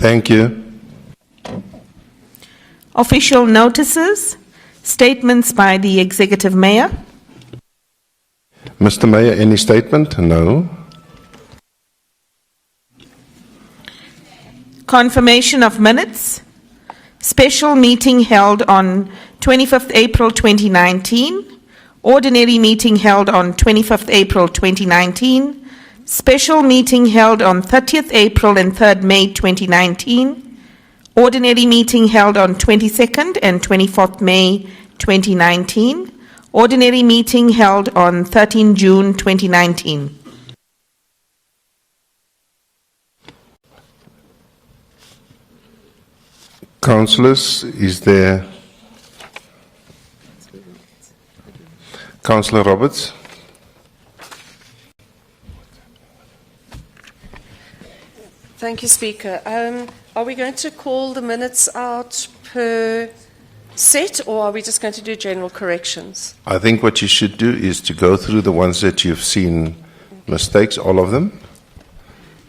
Thank you. Official notices, statements by the Executive Mayor. Mr. Mayor, any statement? No. Confirmation of minutes. Special meeting held on 25th April 2019. Ordinary meeting held on 25th April 2019. Special meeting held on 30th April and 3rd May 2019. Ordinary meeting held on 22nd and 24th May 2019. Ordinary meeting held on 13 June 2019. Councillors, is there... Councillor Roberts? Thank you, Speaker. Are we going to call the minutes out per set, or are we just going to do general corrections? I think what you should do is to go through the ones that you've seen mistakes, all of them.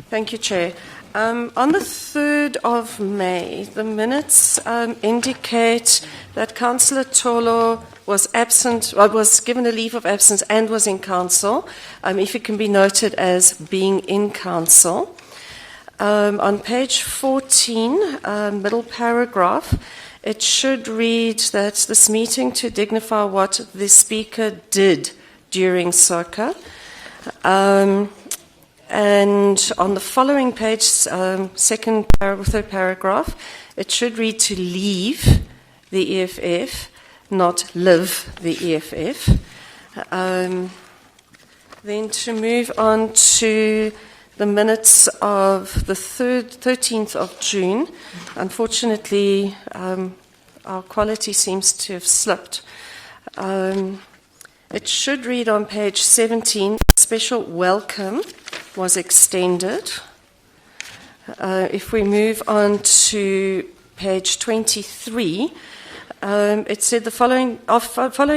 Thank you, Chair. On the 3rd of May, the minutes indicate that Councillor Tolo was absent, was given a leave of absence and was in council, if it can be noted as being in council. On page 14, middle paragraph, it should read that this meeting to dignify what the Speaker did during SOCA. And on the following page, third paragraph, it should read to leave the EFF, not live the EFF. Then to move on to the minutes of the 13th of June. Unfortunately, our quality seems to have slipped. It should read on page 17, special welcome was extended. If we move on to page 23, it said the following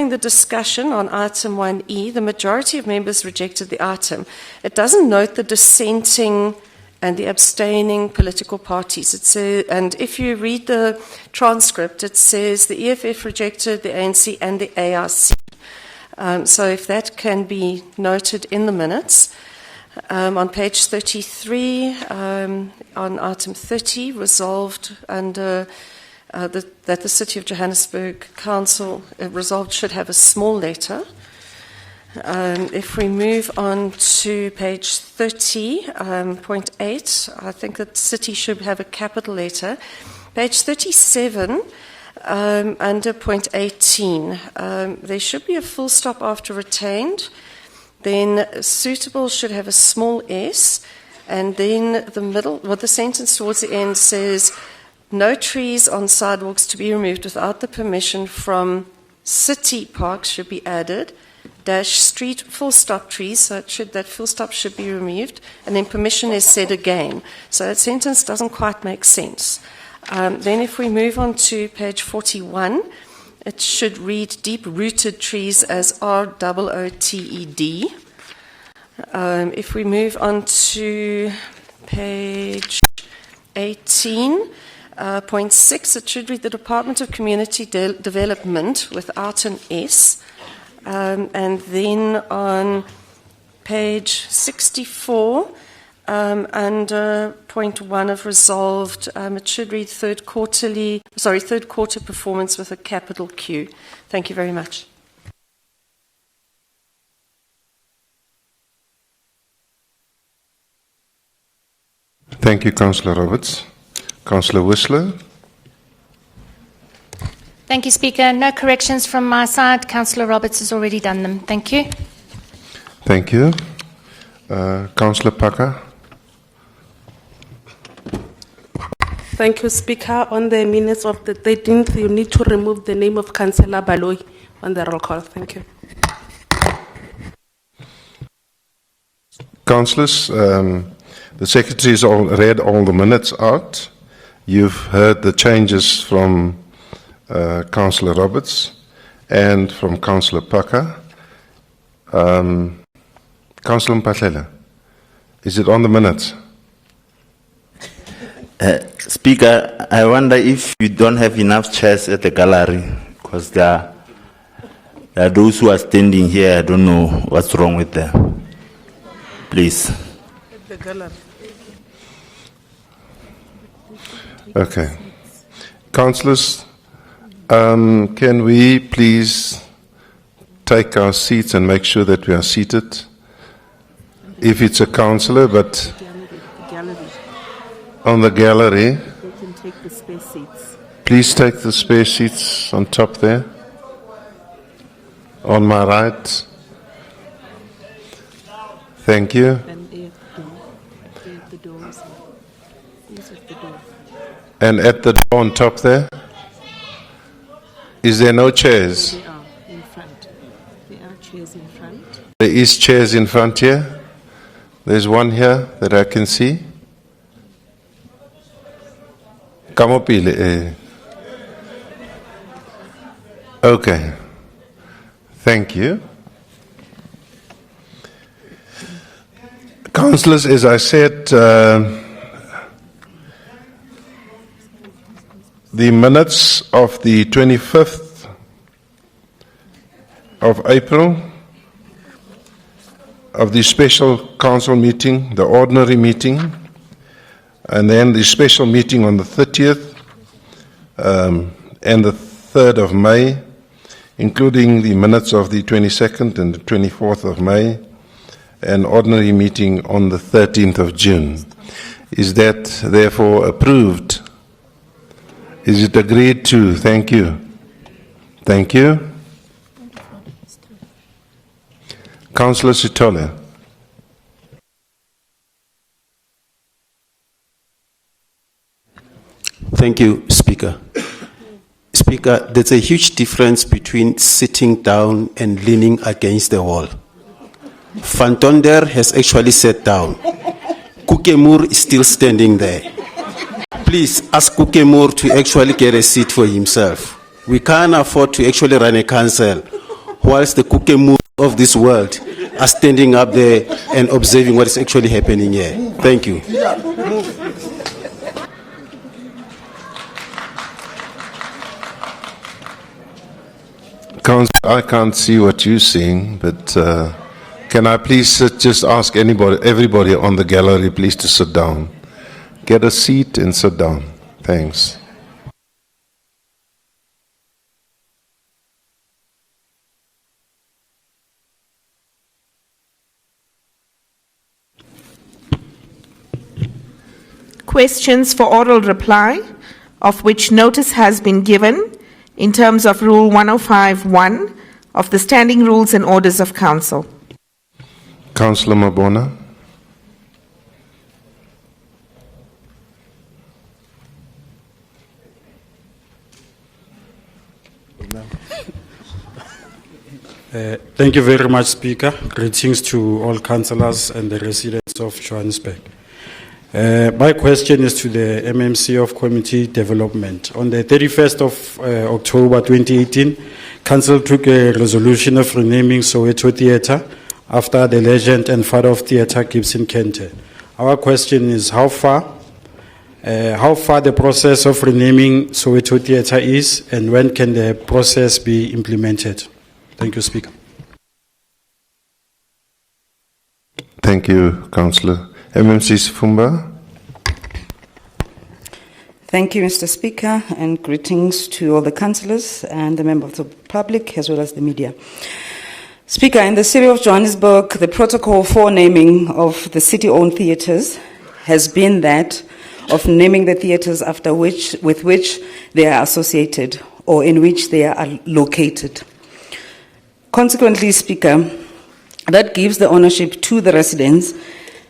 the discussion on item 1E, the majority of members rejected the item. It doesn't note the dissenting and the abstaining political parties. It says, and if you read the transcript, it says the EFF rejected, the ANC and the ARC. So if that can be noted in the minutes. On page 33, on item 30, resolved under that the City of Johannesburg Council resolved should have a small letter. If we move on to page 30.8, I think that City should have a capital letter. Page 37, under point 18, there should be a full stop after retained. Then suitable should have a small s, and then the middle, the sentence towards the end says, no trees on sidewalks to be removed without the permission from city parks should be added, dash street full stop trees, so that full stop should be removed, and then permission is said again. So that sentence doesn't quite make sense. Then if we move on to page 41, it should read deep-rooted trees as ROOTED. If we move on to page 18.6, it should read the Department of Community Development without an S. And then on page 64, under point 1 of resolved, it should read third quarter performance with a capital Q. Thank you very much. Thank you, Councillor Roberts. Councillor Whistler. Thank you, Speaker. No corrections from my side. Councillor Roberts has already done them. Thank you. Thank you. Councillor Parker. Thank you, Speaker. On the minutes of the 13th, you need to remove the name of Councillor Baloyi on the roll call. Thank you. Councillors, the Secretary has read all the minutes out. You've heard the changes from Councillor Roberts and from Councillor Parker. Councillor Mpahlela, is it on the minutes? Speaker, I wonder if you don't have enough chairs at the gallery, because there are those who are standing here. I don't know what's wrong with them. Please. Okay. Councillors, can we please take our seats and make sure that we are seated? If it's a councillor, but on the gallery, They can take the spare seats. please take the spare seats on top there. On my right. Thank you. And the doors. These are the doors. And at the door on top there, is there no chairs? They are in front. There are chairs in front. There is chairs in front here. There's one here that I can see. Come up here. Okay. Thank you. Councillors, as I said, the minutes of the 25th of April of the special council meeting, the ordinary meeting, and then the special meeting on the 30th and the 3rd of May, including the minutes of the 22nd and the 24th of May, an ordinary meeting on the 13th of June. Is that therefore approved? Is it agreed to? Thank you. Thank you. Councillor Sitole. Thank you, Speaker. Speaker, there's a huge difference between sitting down and leaning against the wall. Van Tonder has actually sat down. Kukemur is still standing there. Please ask Kukemur to actually get a seat for himself. We can't afford to actually run a council whilst the Kukemur of this world are standing up there and observing what is actually happening here. Thank you. I can't see what you're seeing, but can I please just ask everybody on the gallery, please, to sit down. Get a seat and sit down. Thanks. Questions for oral reply, of which notice has been given in terms of Rule 105.1 of the Standing Rules and Orders of Council. Councillor Mabona. Thank you very much, Speaker. Greetings to all councillors and the residents of Johannesburg. My question is to the MMC of Community Development. On the 31st of October 2018, Council took a resolution of renaming Soweto Theatre after the legend and father of theatre Gibson Kente. Our question is how far the process of renaming Soweto Theatre is, and when can the process be implemented? Thank you, Speaker. Thank you, Councillor. MMC Sifumba. Thank you, Mr. Speaker, and greetings to all the councillors and the members of the public as well as the media. Speaker, in the city of Johannesburg, the protocol for naming of the city-owned theatres has been that of naming the theatres with which they are associated or in which they are located. Consequently, Speaker, that gives the ownership to the residents,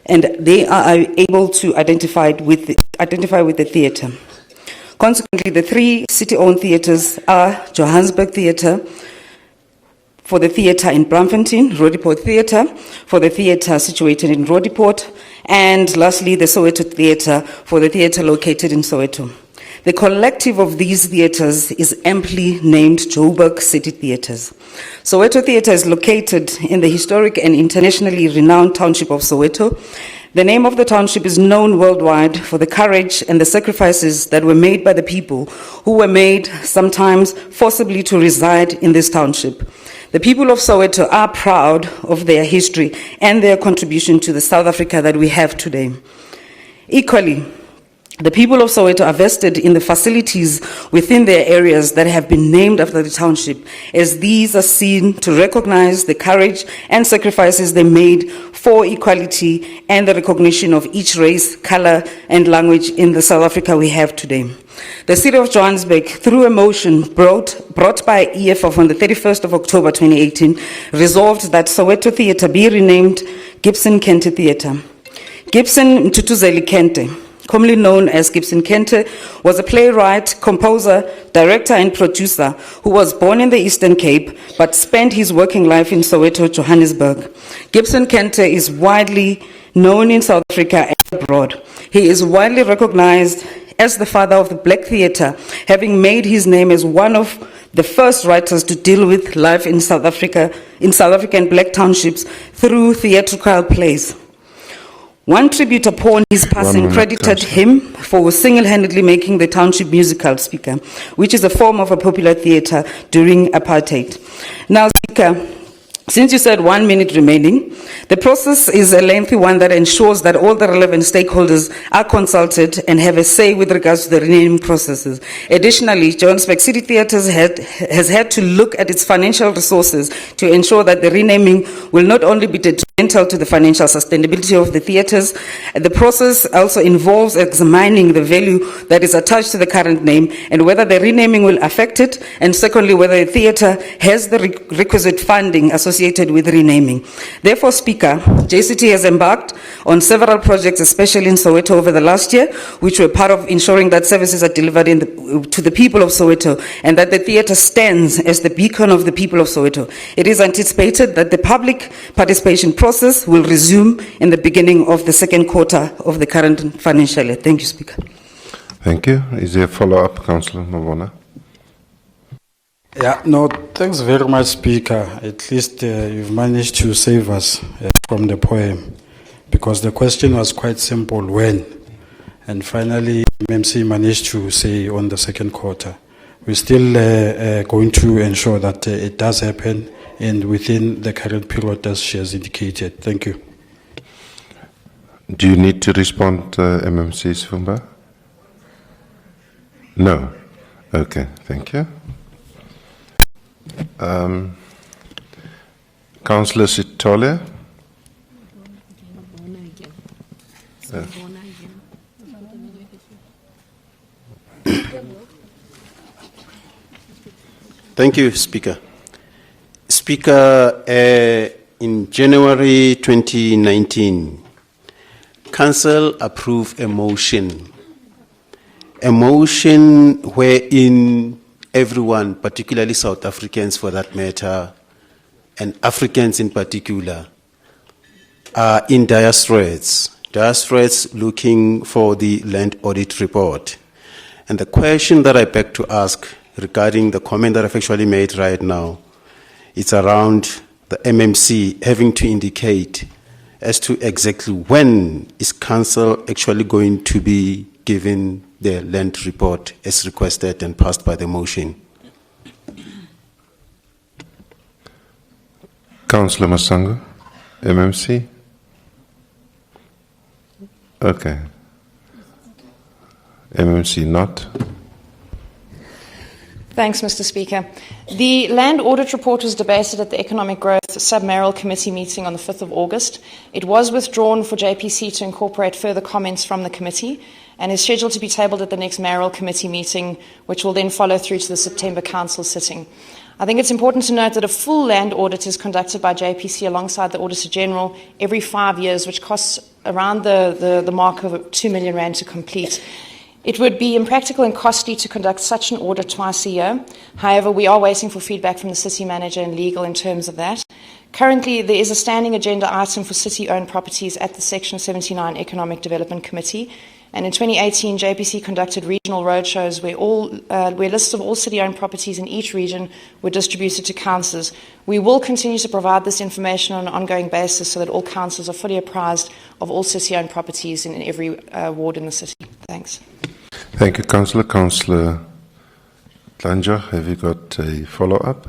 and they are able to identify with the theatre. Consequently, the three city-owned theatres are Johannesburg Theatre, for the theatre in Braamfontein, Roodepoort Theatre, for the theatre situated in Roodepoort, and lastly, the Soweto Theatre, for the theatre located in Soweto. The collective of these theatres is amply named Joburg City Theatres. Soweto Theatre is located in the historic and internationally renowned township of Soweto, The name of the township is known worldwide for the courage and the sacrifices that were made by the people who were made sometimes forcibly to reside in this township. The people of Soweto are proud of their history and their contribution to the South Africa that we have today. Equally, the people of Soweto are vested in the facilities within their areas that have been named after the township, as these are seen to recognize the courage and sacrifices they made for equality and the recognition of each race, color, and language in the South Africa we have today. The City of Johannesburg, through a motion brought by EFF on the 31st of October 2018, resolved that Soweto Theatre be renamed Gibson Kente Theatre. Gibson Mtutuzeli Kente, commonly known as Gibson Kente, was a playwright, composer, director, and producer who was born in the Eastern Cape but spent his working life in Soweto, Johannesburg. Gibson Kente is widely known in South Africa and abroad. He is widely recognized as the father of the black theatre, having made his name as one of the first writers to deal with life in South African black townships through theatrical plays. One tribute upon his passing credited him for single-handedly making the township musical, Speaker, which is a form of a popular theatre during apartheid. Now, Speaker, since you said 1 minute remaining, the process is a lengthy one that ensures that all the relevant stakeholders are consulted and have a say with regards to the renaming processes. Additionally, Johannesburg City Theatres has had to look at its financial resources to ensure that the renaming will not only be detrimental to the financial sustainability of the theatres. The process also involves examining the value that is attached to the current name and whether the renaming will affect it, and secondly, whether the theatre has the requisite funding associated with renaming. Therefore, Speaker, JCT has embarked on several projects, especially in Soweto over the last year, which were part of ensuring that services are delivered to the people of Soweto and that the theatre stands as the beacon of the people of Soweto. It is anticipated that the public participation process will resume in the beginning of the second quarter of the current financial year. Thank you, Speaker. Thank you. Is there a follow-up, Councillor Mabona? Yeah, no, thanks very much, Speaker. At least you've managed to save us from the poem, because the question was quite simple, when? And finally, MMC managed to say on the second quarter. We're still going to ensure that it does happen and within the current period as she has indicated. Thank you. Do you need to respond, MMC Sifumba? No. Okay, thank you. Councillor Sitole? Thank you, Speaker. Speaker, in January 2019, Council approved a motion wherein everyone, particularly South Africans for that matter, and Africans in particular, are in dire straits looking for the land audit report. And the question that I beg to ask regarding the comment that I've actually made right now, it's around the MMC having to indicate as to exactly when is Council actually going to be given the land report as requested and passed by the motion. Councillor Masango, MMC? Okay. MMC not. Thanks, Mr. Speaker. The land audit report was debated at the Economic Growth Sub-Mayoral Committee meeting on the 5th of August. It was withdrawn for JPC to incorporate further comments from the committee and is scheduled to be tabled at the next Mayoral Committee meeting, which will then follow through to the September Council sitting. I think it's important to note that a full land audit is conducted by JPC alongside the Auditor General every 5 years, which costs around the mark of 2 million rand to complete. It would be impractical and costly to conduct such an audit twice a year. However, we are waiting for feedback from the city manager and legal in terms of that. Currently, there is a standing agenda item for city-owned properties at the Section 79 Economic Development Committee, And in 2018, JPC conducted regional roadshows where lists of all city-owned properties in each region were distributed to councillors. We will continue to provide this information on an ongoing basis so that all councillors are fully apprised of all city-owned properties in every ward in the city. Thanks. Thank you, Councillor. Councillor Tlanger, have you got a follow-up?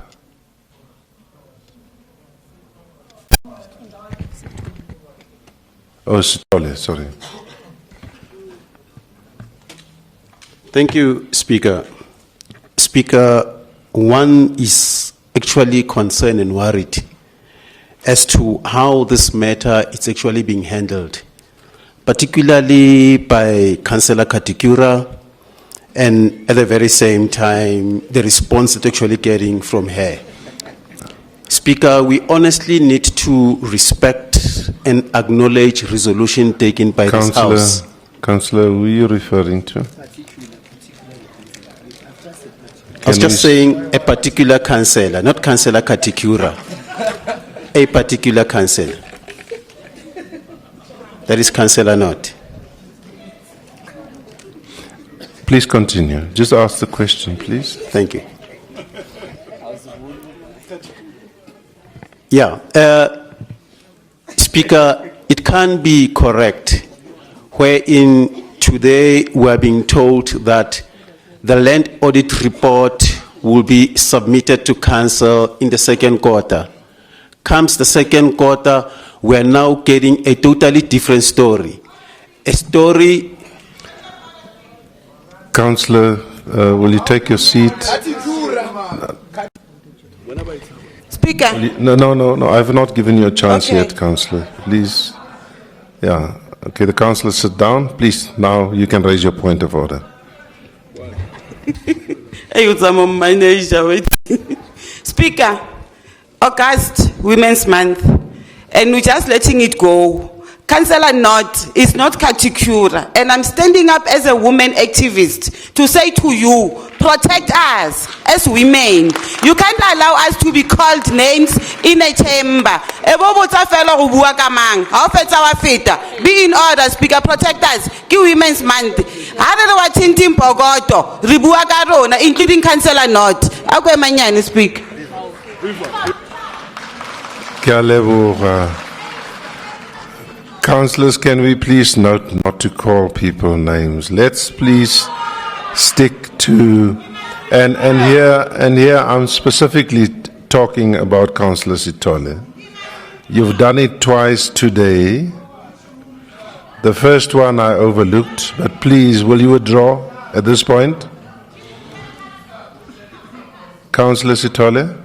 Oh, Sithole, sorry. Thank you, Speaker. Speaker, one is actually concerned and worried as to how this matter is actually being handled, particularly by Councillor Katikura, and at the very same time, the response it's actually getting from her. Speaker, we honestly need to respect and acknowledge resolution taken by this House. Councillor, who are you referring to? I was just saying a particular councillor, not Councillor Katikura. A particular councillor. That is Councillor Not. Please continue. Just ask the question, please. Thank you. Yeah. Speaker, it can't be correct wherein today we are being told that the land audit report will be submitted to council in the second quarter. Comes the second quarter, we are now getting a totally different story. A story. Councillor, will you take your seat? Speaker. No. I have not given you a chance yet, Councillor. Please. Yeah. Okay, the councillor sit down. Please, now you can raise your point of order. Speaker, August Women's Month, and we're just letting it go. Councillor Not is not Katikura, and I'm standing up as a woman activist to say to you, protect us as women. You can't allow us to be called names in a chamber. Be in order, Speaker, protect us. Give Women's Month. Including Councillor Not. Speak. Councillors, can we please note not to call people names? Let's please stick to, and here I'm specifically talking about Councillor Sithole. You've done it twice today. The first one I overlooked, but please, will you withdraw at this point? Councillor Sithole?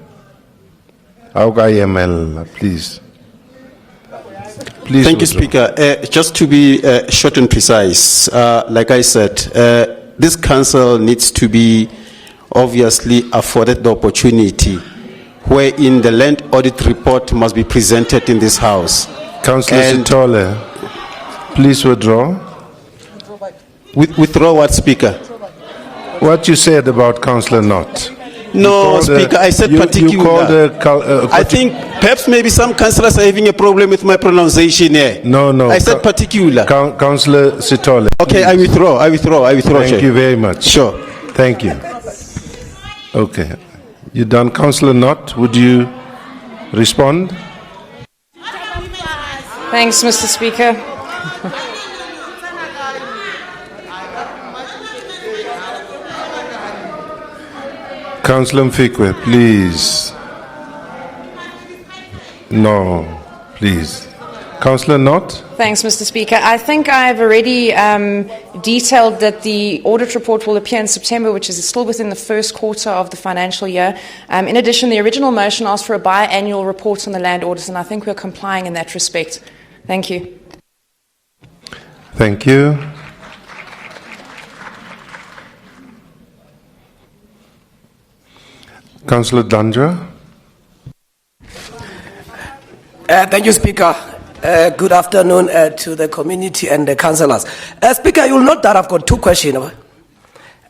Please. Please. Thank you, Speaker. Just to be short and precise, like I said, this council needs to be obviously afforded the opportunity wherein the land audit report must be presented in this House. Councillor Sithole, please withdraw. Withdraw what, Speaker? What you said about Councillor Not. No, Speaker, I said particular. You called I think perhaps maybe some councillors are having a problem with my pronunciation here. No. I said particular. Councillor Sithole. Okay, I withdraw. Thank you very much. Sure. Thank you. Okay. You done, Councillor Not? Would you respond? Thanks, Mr. Speaker. Councillor Mfikwe, please. No, please. Councillor Not? Thanks, Mr. Speaker. I think I've already detailed that the audit report will appear in September, which is still within the first quarter of the financial year. In addition, the original motion asked for a biannual report on the land audit, and I think we're complying in that respect. Thank you. Thank you. Councillor Danja? Thank you, Speaker. Good afternoon to the community and the councillors. Speaker, you will note that I've got two questions.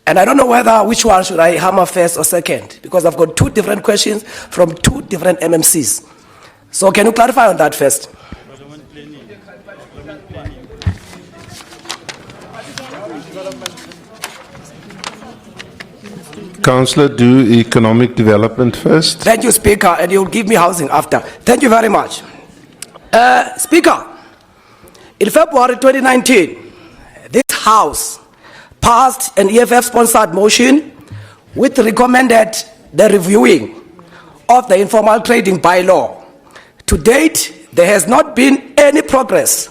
And I don't know which one should I hammer first or second, because I've got two different questions from two different MMCs. So can you clarify on that first? Councillor, do economic development first. Thank you, Speaker, and you'll give me housing after. Thank you very much. Speaker, in February 2019, this House passed an EFF-sponsored motion which recommended the reviewing of the informal trading bylaw. To date, there has not been any progress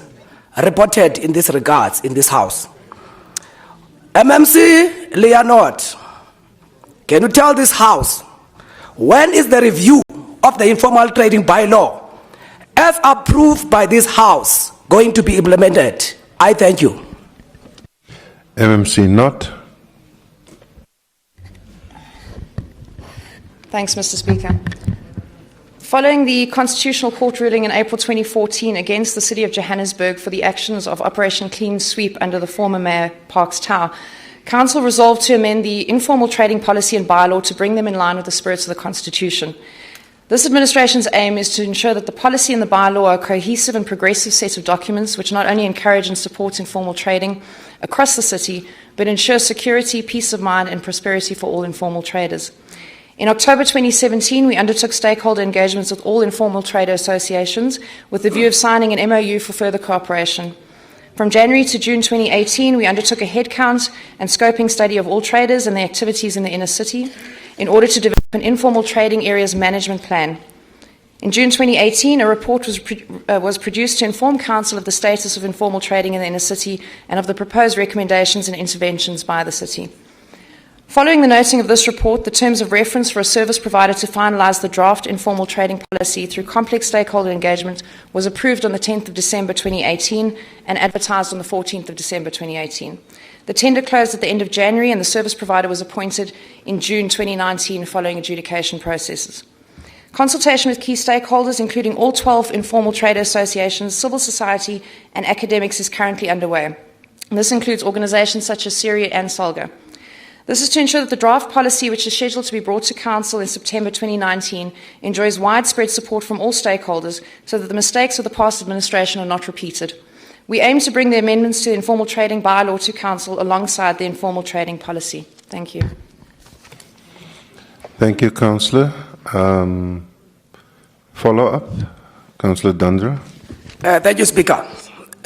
reported in this regards in this House. MMC Leonard, can you tell this House when is the review of the informal trading bylaw as approved by this House going to be implemented? I thank you. MMC not. Thanks, Mr. Speaker. Following the Constitutional Court ruling in April 2014 against the City of Johannesburg for the actions of Operation Clean Sweep under the former Mayor Parks Tau, Council resolved to amend the informal trading policy and bylaw to bring them in line with the spirits of the Constitution. This administration's aim is to ensure that the policy and the bylaw are a cohesive and progressive set of documents which not only encourage and support informal trading across the city, but ensure security, peace of mind and prosperity for all informal traders. In October 2017, we undertook stakeholder engagements with all informal trader associations with the view of signing an MOU for further cooperation. From January to June 2018, we undertook a headcount and scoping study of all traders and their activities in the inner city in order to develop an informal trading areas management plan. In June 2018, a report was produced to inform Council of the status of informal trading in the inner city and of the proposed recommendations and interventions by the city. Following the noting of this report, the terms of reference for a service provider to finalise the draft informal trading policy through complex stakeholder engagement was approved on the 10th of December 2018 and advertised on the 14th of December 2018. The tender closed at the end of January and the service provider was appointed in June 2019 following adjudication processes. Consultation with key stakeholders, including all 12 informal trader associations, civil society and academics, is currently underway. And this includes organisations such as Syria and Solga. This is to ensure that the draft policy, which is scheduled to be brought to Council in September 2019, enjoys widespread support from all stakeholders so that the mistakes of the past administration are not repeated. We aim to bring the amendments to the informal trading bylaw to Council alongside the informal trading policy. Thank you. Thank you, Councillor. Follow-up, Councillor Dandra. Thank you, Speaker.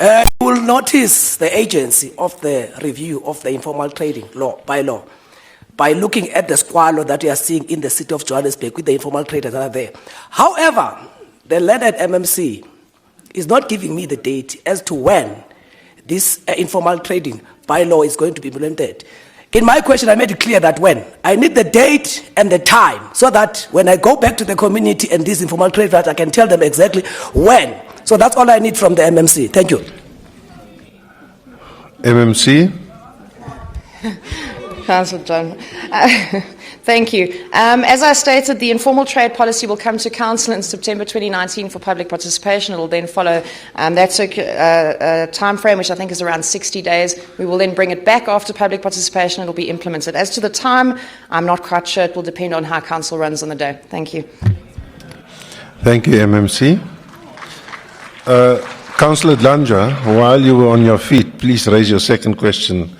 You will notice the agency of the review of the informal trading bylaw by looking at the squalor that we are seeing in the city of Johannesburg with the informal traders that are there. However, the learned MMC is not giving me the date as to when this informal trading bylaw is going to be implemented. In my question, I made it clear that when. I need the date and the time so that when I go back to the community and these informal traders, I can tell them exactly when. So that's all I need from the MMC. Thank you. MMC. Councillor John. Thank you. As I stated, the informal trade policy will come to Council in September 2019 for public participation. It will then follow that time frame, which I think is around 60 days. We will then bring it back after public participation. It will be implemented. As to the time, I'm not quite sure. It will depend on how Council runs on the day. Thank you. Thank you, MMC. Councillor Dlanja, while you were on your feet, please raise your second question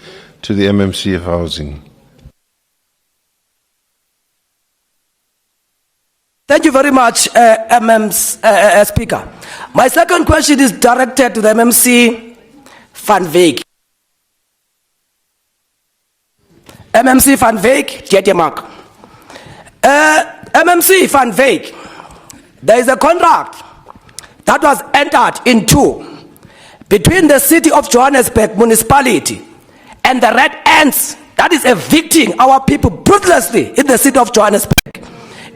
to the MMC of Housing. Thank you very much, Speaker. My second question is directed to the MMC Van Wyk. MMC Van Wyk, Tietjemark. MMC Van Wyk, there is a contract that was entered into between the City of Johannesburg municipality and the Red Ants that is evicting our people ruthlessly in the City of Johannesburg.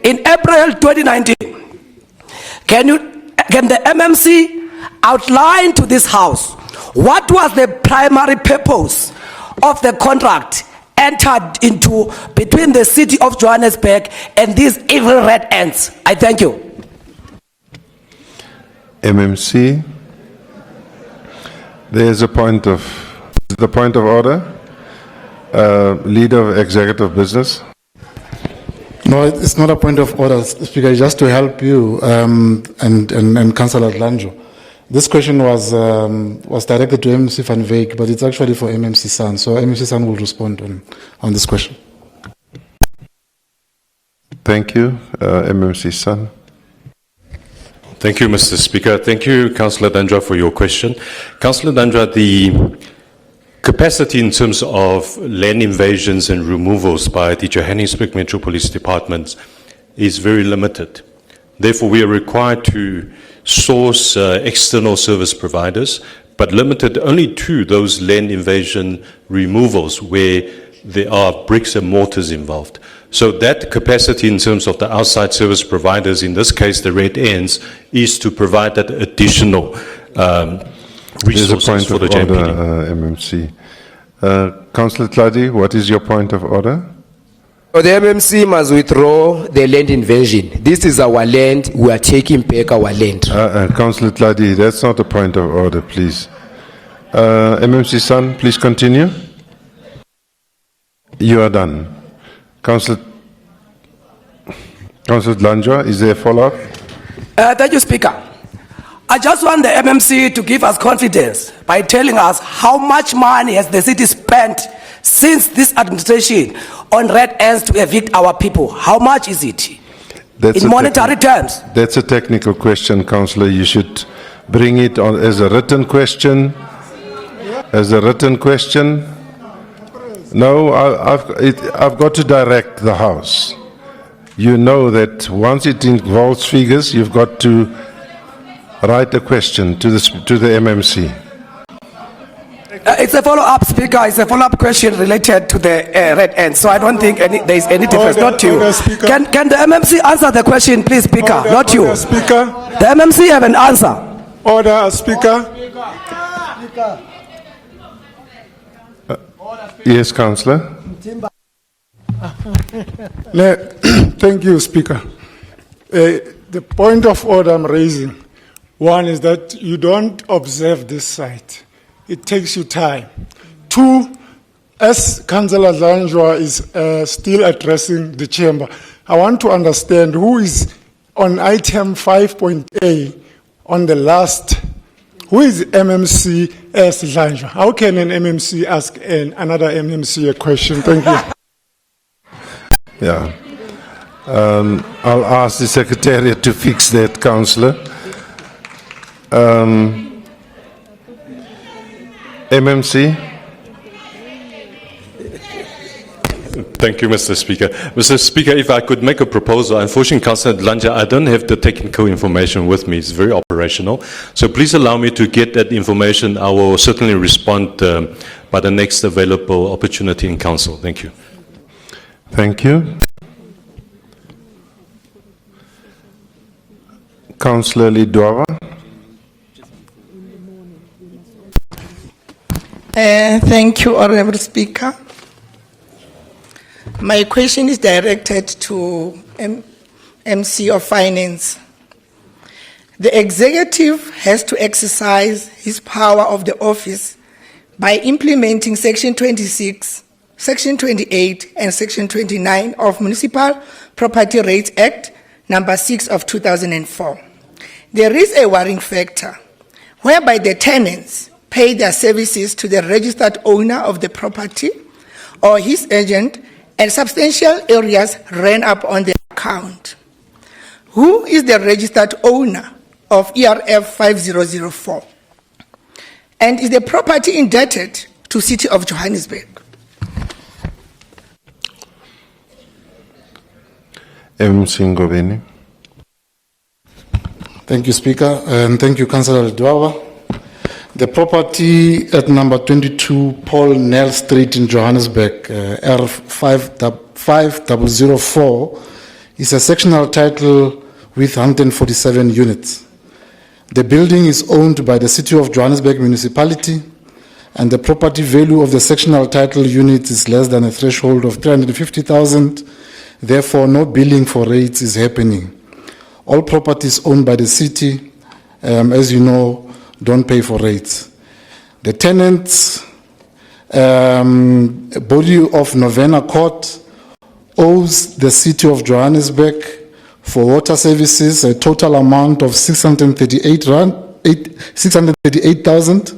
In April 2019, can the MMC outline to this House what was the primary purpose of the contract entered into between the City of Johannesburg and these evil Red Ants? I thank you. MMC. There's a point of order. Leader of Executive Business. No, it's not a point of order, Speaker. Just to help you and Councillor Dlanjo. This question was directed to MMC Van Wyk, but it's actually for MMC San. So MMC San will respond on this question. Thank you, MMC San. Thank you, Mr. Speaker. Thank you, Councillor Dandra, for your question. Councillor Dandra, the capacity in terms of land invasions and removals by the Johannesburg Metro Police Department is very limited. Therefore, we are required to source external service providers, but limited only to those land invasion removals where there are bricks and mortars involved. So that capacity in terms of the outside service providers, in this case the Red Ends, is to provide that additional resources for the JPD. There's a point of order, MMC. Councillor Tladi, what is your point of order? The MMC must withdraw the land invasion. This is our land. We are taking back our land. Councillor Tladi, that's not a point of order, please. MMC San, please continue. You are done. Councillor Landra, is there a follow-up? Thank you, Speaker. I just want the MMC to give us confidence by telling us how much money has the city spent since this administration on Red Ends to evict our people. How much is it? In monetary terms? That's a technical question, Councillor. You should bring it on as a written question. As a written question. No, I've got to direct the House. You know that once it involves figures, you've got to write a question to the MMC. It's a follow-up, Speaker. It's a follow-up question related to the Red End. So I don't think there is any difference. Not you. Can the MMC answer the question, please, Speaker? Not you. Speaker. The MMC have an answer. Order, Speaker. Yes, Councillor. Thank you, Speaker. The point of order I'm raising, one is that you don't observe this site. It takes you time. Two, as Councillor Lanjwa is still addressing the chamber, I want to understand who is on item 5.A on the last. Who is MMC as Lanjwa? How can an MMC ask another MMC a question? Thank you. Yeah. I'll ask the Secretariat to fix that, Councillor. MMC. Thank you, Mr. Speaker. Mr. Speaker, if I could make a proposal. Unfortunately, Councillor Lanja, I don't have the technical information with me. It's very operational. So please allow me to get that information. I will certainly respond by the next available opportunity in Council. Thank you. Thank you. Councillor Lidwaba. Thank you, Honourable Speaker. My question is directed to MC of Finance. The executive has to exercise his power of the office by implementing Section 26, Section 28, and Section 29 of Municipal Property Rates Act number 6 of 2004. There is a warring factor whereby the tenants pay their services to the registered owner of the property or his agent, and substantial areas ran up on the account. Who is the registered owner of ERF 5004? And is the property indebted to City of Johannesburg? Ngobeni. Thank you, Speaker, and thank you, Councillor Lidwaba. The property at number 22 Paul Nell Street in Johannesburg, R5004, is a sectional title with 147 units. The building is owned by the City of Johannesburg Municipality, and the property value of the sectional title units is less than a threshold of 350,000. Therefore, no billing for rates is happening. All properties owned by the city, as you know, don't pay for rates. The tenants, body of Novena Court, owes the City of Johannesburg for water services a total amount of 638 rand. 638,000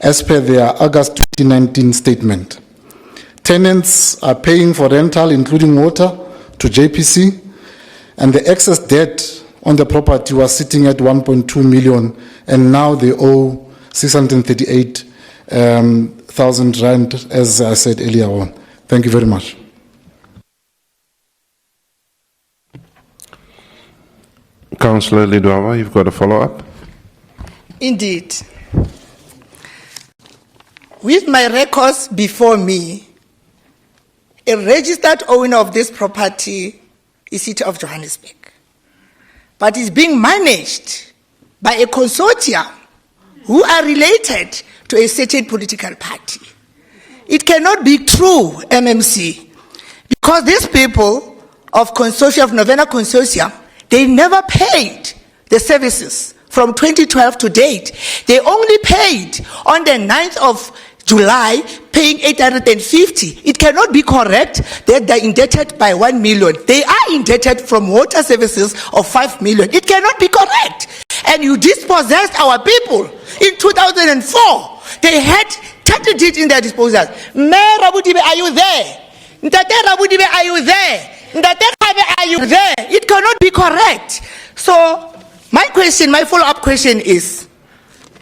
as per their August 2019 statement. Tenants are paying for rental, including water, to JPC, and the excess debt on the property was sitting at 1.2 million, and now they owe 638,000 rand, as I said earlier on. Thank you very much. Councillor Lidwaba, you've got a follow-up? Indeed. With my records before me, a registered owner of this property is City of Johannesburg, but is being managed by a consortium who are related to a certain political party. It cannot be true, MMC, because these people of consortium, of Novena Consortium, they never paid the services from 2012 to date. They only paid on the 9th of July, paying 850. It cannot be correct that they're indebted by 1 million. They are indebted from water services of 5 million. It cannot be correct. And you dispossessed our people in 2004. They had 30 deeds in their disposal. Mayor Rabudibe, are you there? Ndate Rabudibe, are you there? Ndate Kabe, are you there? It cannot be correct. So, my question, my follow-up question is,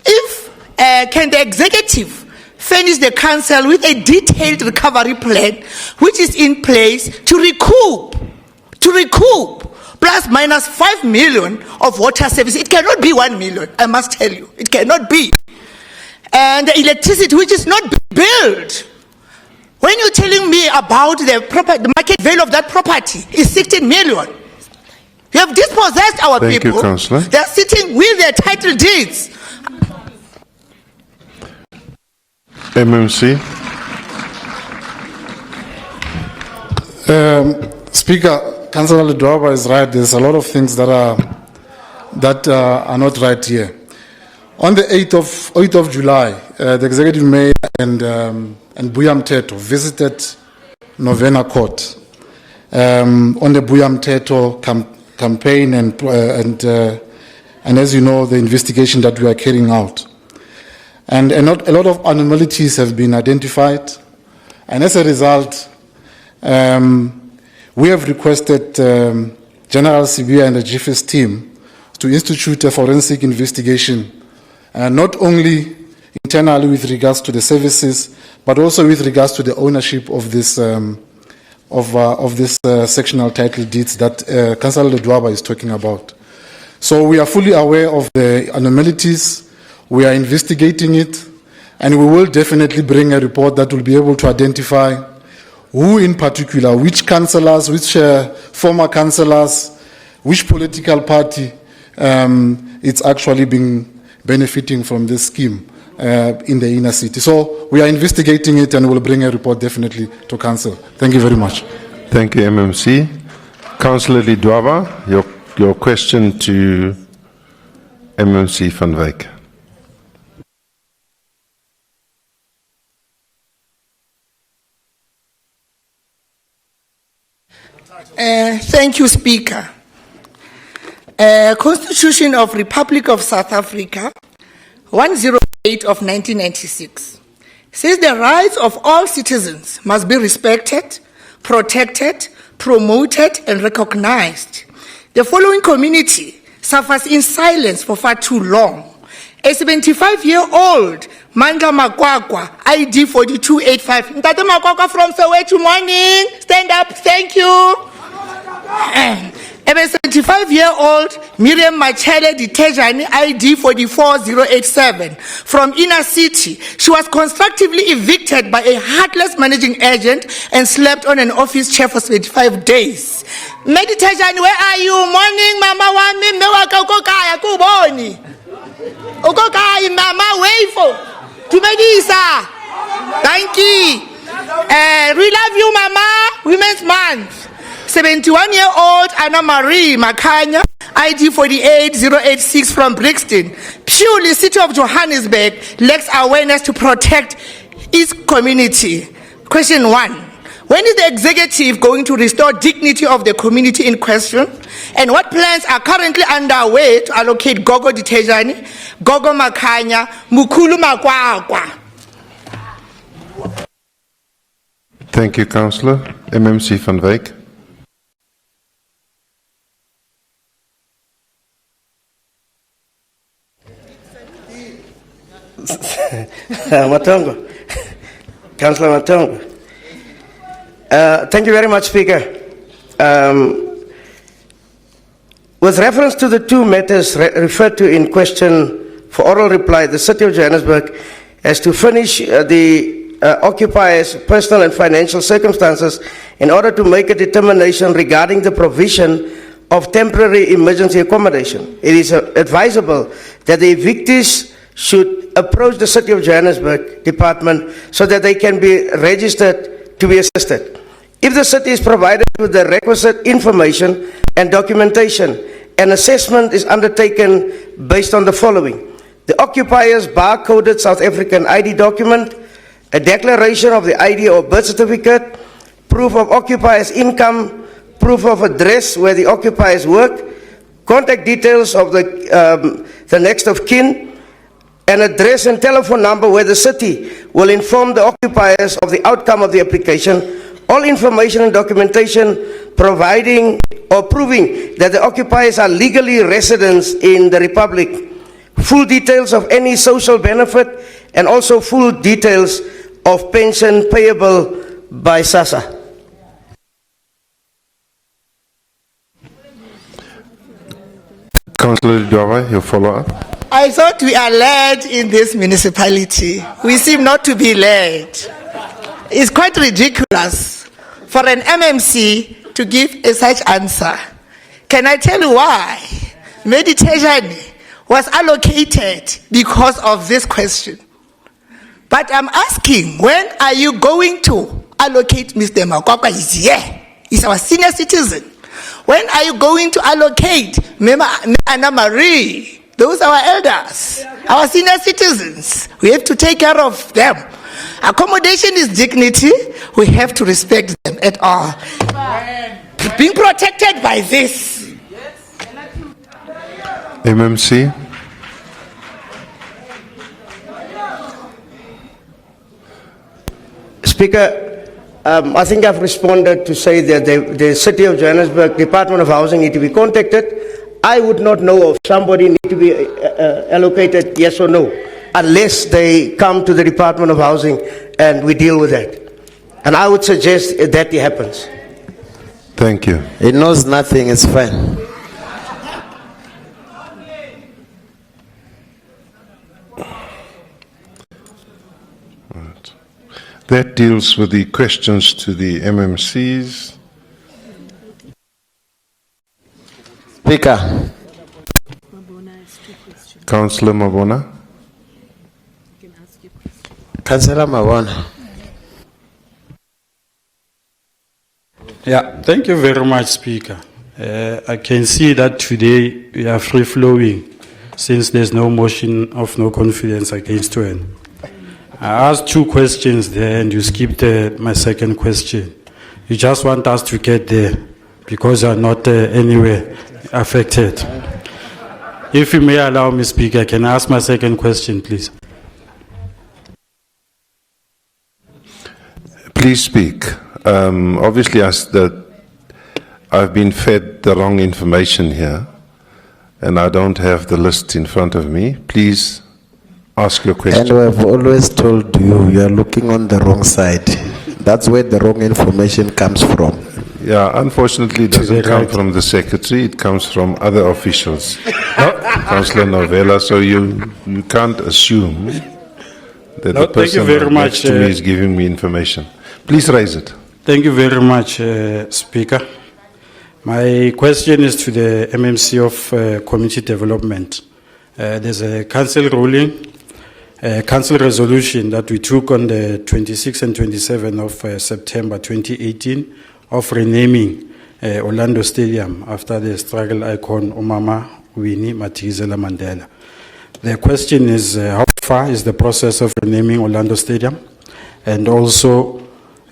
if can the executive furnish the council with a detailed recovery plan which is in place to recoup plus minus 5 million of water service? It cannot be 1 million, I must tell you. It cannot be. And the electricity which is not built. When you're telling me about the market value of that property is 16 million. You have dispossessed our Thank people. you, Councillor. They are sitting with their title deeds. MMC. Speaker, Councillor Lidwaba is right. There's a lot of things that are not right here. On the 8th of July, the Executive Mayor and Buyam Teto visited Novena Court on the Buyam Teto campaign and as you know, the investigation that we are carrying out. And a lot of anomalies have been identified, and as a result, we have requested General Sibia and the GFS team to institute a forensic investigation, not only internally with regards to the services, but also with regards to the ownership of this sectional title deeds that Councillor Lidwaba is talking about. So we are fully aware of the anomalies. We are investigating it, and we will definitely bring a report that will be able to identify who in particular, which councillors, which former councillors, which political party it's actually been benefiting from this scheme in the inner city. So we are investigating it, and we'll bring a report definitely to council. Thank you very much. Thank you, MMC. Councillor Lidwaba, your question to MMC van Wyk. Thank you, Speaker. Constitution of Republic of South Africa, 108 of 1996, says the rights of all citizens must be respected, protected, promoted, and recognized. The following community suffers in silence for far too long. A 75-year-old Mandla Makwakwa, ID 4285. Ntate Makwakwa from Soweto, morning. Stand up, thank you. A 75-year-old Miriam Machele Ditejani, ID 44087, from Inner City. She was constructively evicted by a heartless managing agent and slept on an office chair for 75 days. Meditejani, where are you? Morning, Mama Wami, Mewaka Ukokaya Kuboni. Ukokaya, Mama, wait for. Tumedisa. Thank you. We love you, Mama. Women's Month. 71-year-old Anna Marie Makanya, ID 48086, from Brixton. Purely City of Johannesburg lacks awareness to protect its community. Question 1. When is the executive going to restore dignity of the community in question? And what plans are currently underway to allocate Gogo Ditejani, Gogo Makanya, Mukulu Makwakwa? Thank you, Councillor. MMC van Wyk. Matongo. Councillor Matongo. Thank you very much, Speaker. With reference to the two matters referred to in question for oral reply, the City of Johannesburg has to furnish the occupiers' personal and financial circumstances in order to make a determination regarding the provision of temporary emergency accommodation. It is advisable that the evictees should approach the City of Johannesburg Department so that they can be registered to be assisted. If the city is provided with the requisite information and documentation, an assessment is undertaken based on the following: the occupier's bar-coded South African ID document, a declaration of the ID or birth certificate, proof of occupier's income, proof of address where the occupiers work, contact details of the next of kin, an address and telephone number where the city will inform the occupiers of the outcome of the application, all information and documentation providing or proving that the occupiers are legally residents in the Republic, full details of any social benefit, and also full details of pension payable by SASSA. Councillor Dwaba, your follow-up. I thought we are led in this municipality. We seem not to be led. It's quite ridiculous for an MMC to give a such answer. Can I tell you why? Meditation was allocated because of this question. But I'm asking, when are you going to allocate Mr. Makwakwa? He's here. He's our senior citizen. When are you going to allocate Anna Marie? Those are our elders, our senior citizens. We have to take care of them. Accommodation is dignity. We have to respect them at all. Being protected by this. MMC. Speaker, I think I've responded to say that the City of Johannesburg Department of Housing need to be contacted. I would not know of somebody need to be allocated, yes or no, unless they come to the Department of Housing and we deal with that. And I would suggest that it happens. Thank you. He knows nothing, it's fine. Right. That deals with the questions to the MMCs. Speaker. Councillor Mabona. Councillor Mabona. Yeah, thank you very much, Speaker. I can see that today we are free-flowing since there's no motion of no confidence against Twain. I asked two questions there and you skipped my second question. You just want us to get there because you are not anywhere affected. If you may allow me, Speaker, can I ask my second question, please? Please speak. Obviously, I've been fed the wrong information here, and I don't have the list in front of me. Please ask your question. And we have always told you, you are looking on the wrong side. That's where the wrong information comes from. Yeah, unfortunately, it doesn't come from the secretary. It comes from other officials. Councillor Novella, so you can't assume that the person next to me is giving me information. Please raise it. Thank you very much, Speaker. My question is to the MMC of Community Development. There's a council ruling, a council resolution that we took on the 26th and 27th of September 2018 of renaming Orlando Stadium after the struggle icon Umama Winnie Madikizela Mandela. The question is, how far is the process of renaming Orlando Stadium? And also,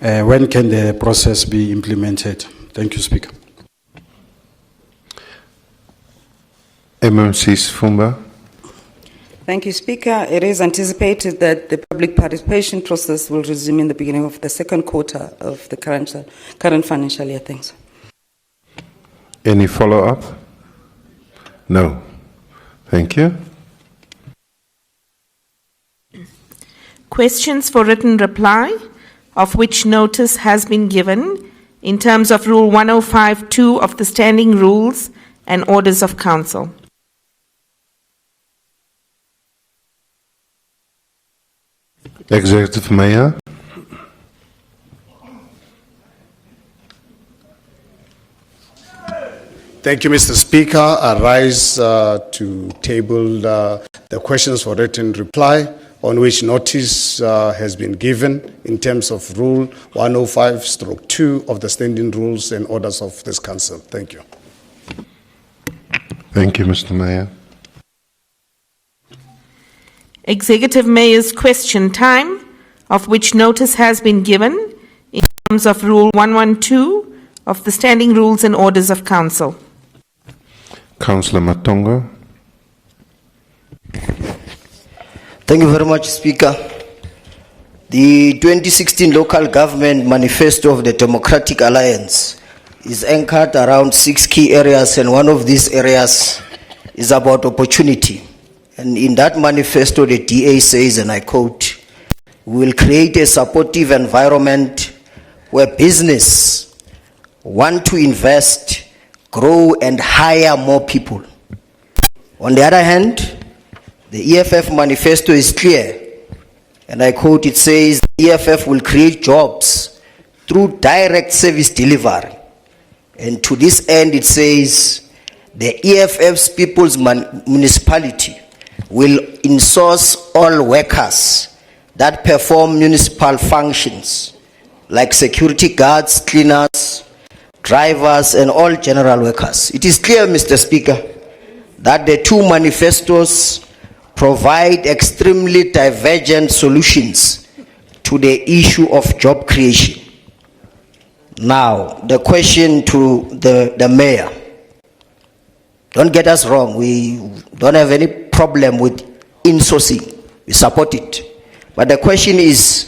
When can the process be implemented? Thank you, Speaker. MMC's Fumba. Thank you, Speaker. It is anticipated that the public participation process will resume in the beginning of the second quarter of the current financial year. Thanks. Any follow-up? No. Thank you. Questions for written reply, of which notice has been given in terms of Rule 105(2) of the Standing Rules and Orders of Council. Executive Mayor. Thank you, Mr. Speaker. I rise to table the questions for written reply on which notice has been given in terms of Rule 105(2) of the Standing Rules and Orders of this Council. Thank you. Thank you, Mr. Mayor. Executive Mayor's question time, of which notice has been given in terms of Rule 112 of the Standing Rules and Orders of Council. Councillor Matongo. Thank you very much, Speaker. The 2016 Local Government Manifesto of the Democratic Alliance is anchored around 6 key areas, and one of these areas is about opportunity. And in that manifesto, the DA says, and I quote, "We will create a supportive environment where business want to invest, grow, and hire more people." On the other hand, the EFF manifesto is clear, and I quote, it says, "The EFF will create jobs through direct service delivery." And to this end, it says, "The EFF's People's Municipality will insource all workers that perform municipal functions like security guards, cleaners, drivers, and all general workers." It is clear, Mr. Speaker, that the two manifestos provide extremely divergent solutions to the issue of job creation. Now, the question to the mayor. Don't get us wrong, we don't have any problem with insourcing. We support it. But the question is,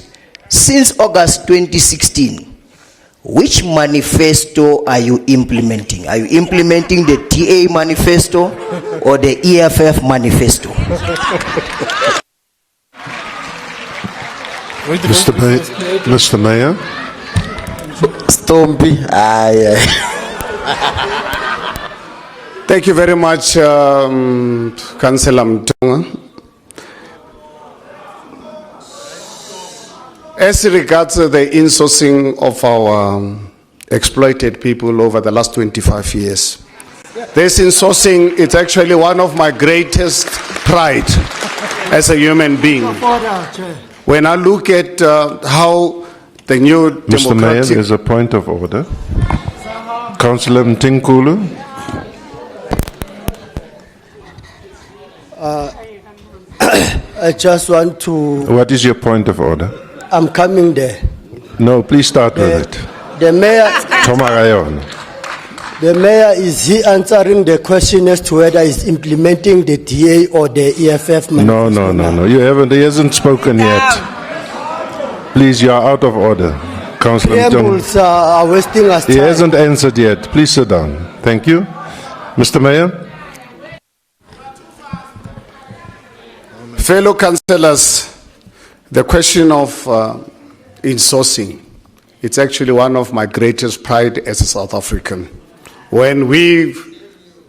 since August 2016, which manifesto are you implementing? Are you implementing the TA manifesto or the EFF manifesto? Mr. Mayor. Stompi. Thank you very much, Councillor Mtonga. As regards the insourcing of our exploited people over the last 25 years, this insourcing is actually one of my greatest pride as a human being. When I look at how the new Mr. Mayor, democratic... there's a point of order. Councillor Mtinkulu. I just want to... What is your point of order? I'm coming there. No, please start with it. The mayor... Tomagayon. The mayor, is he answering the question as to whether he's implementing the DA or the EFF manifesto? No. You haven't. He hasn't spoken yet. Please, you are out of order. Councillor Preambles are wasting us time. He hasn't answered yet. Please sit down. Thank you. Mr. Mayor. Fellow councillors, the question of insourcing, it's actually one of my greatest pride as a South African. When we,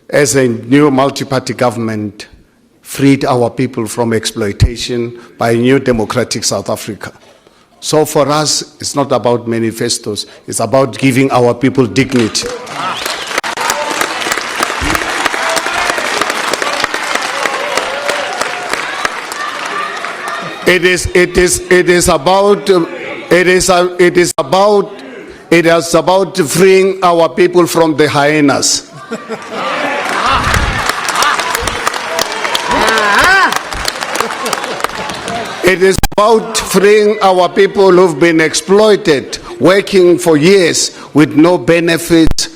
as a new multi-party government, freed our people from exploitation by a new democratic South Africa. So for us, it's not about manifestos, it's about giving our people dignity. It is about freeing our people from the hyenas. It is about freeing our people who've been exploited, working for years with no benefits,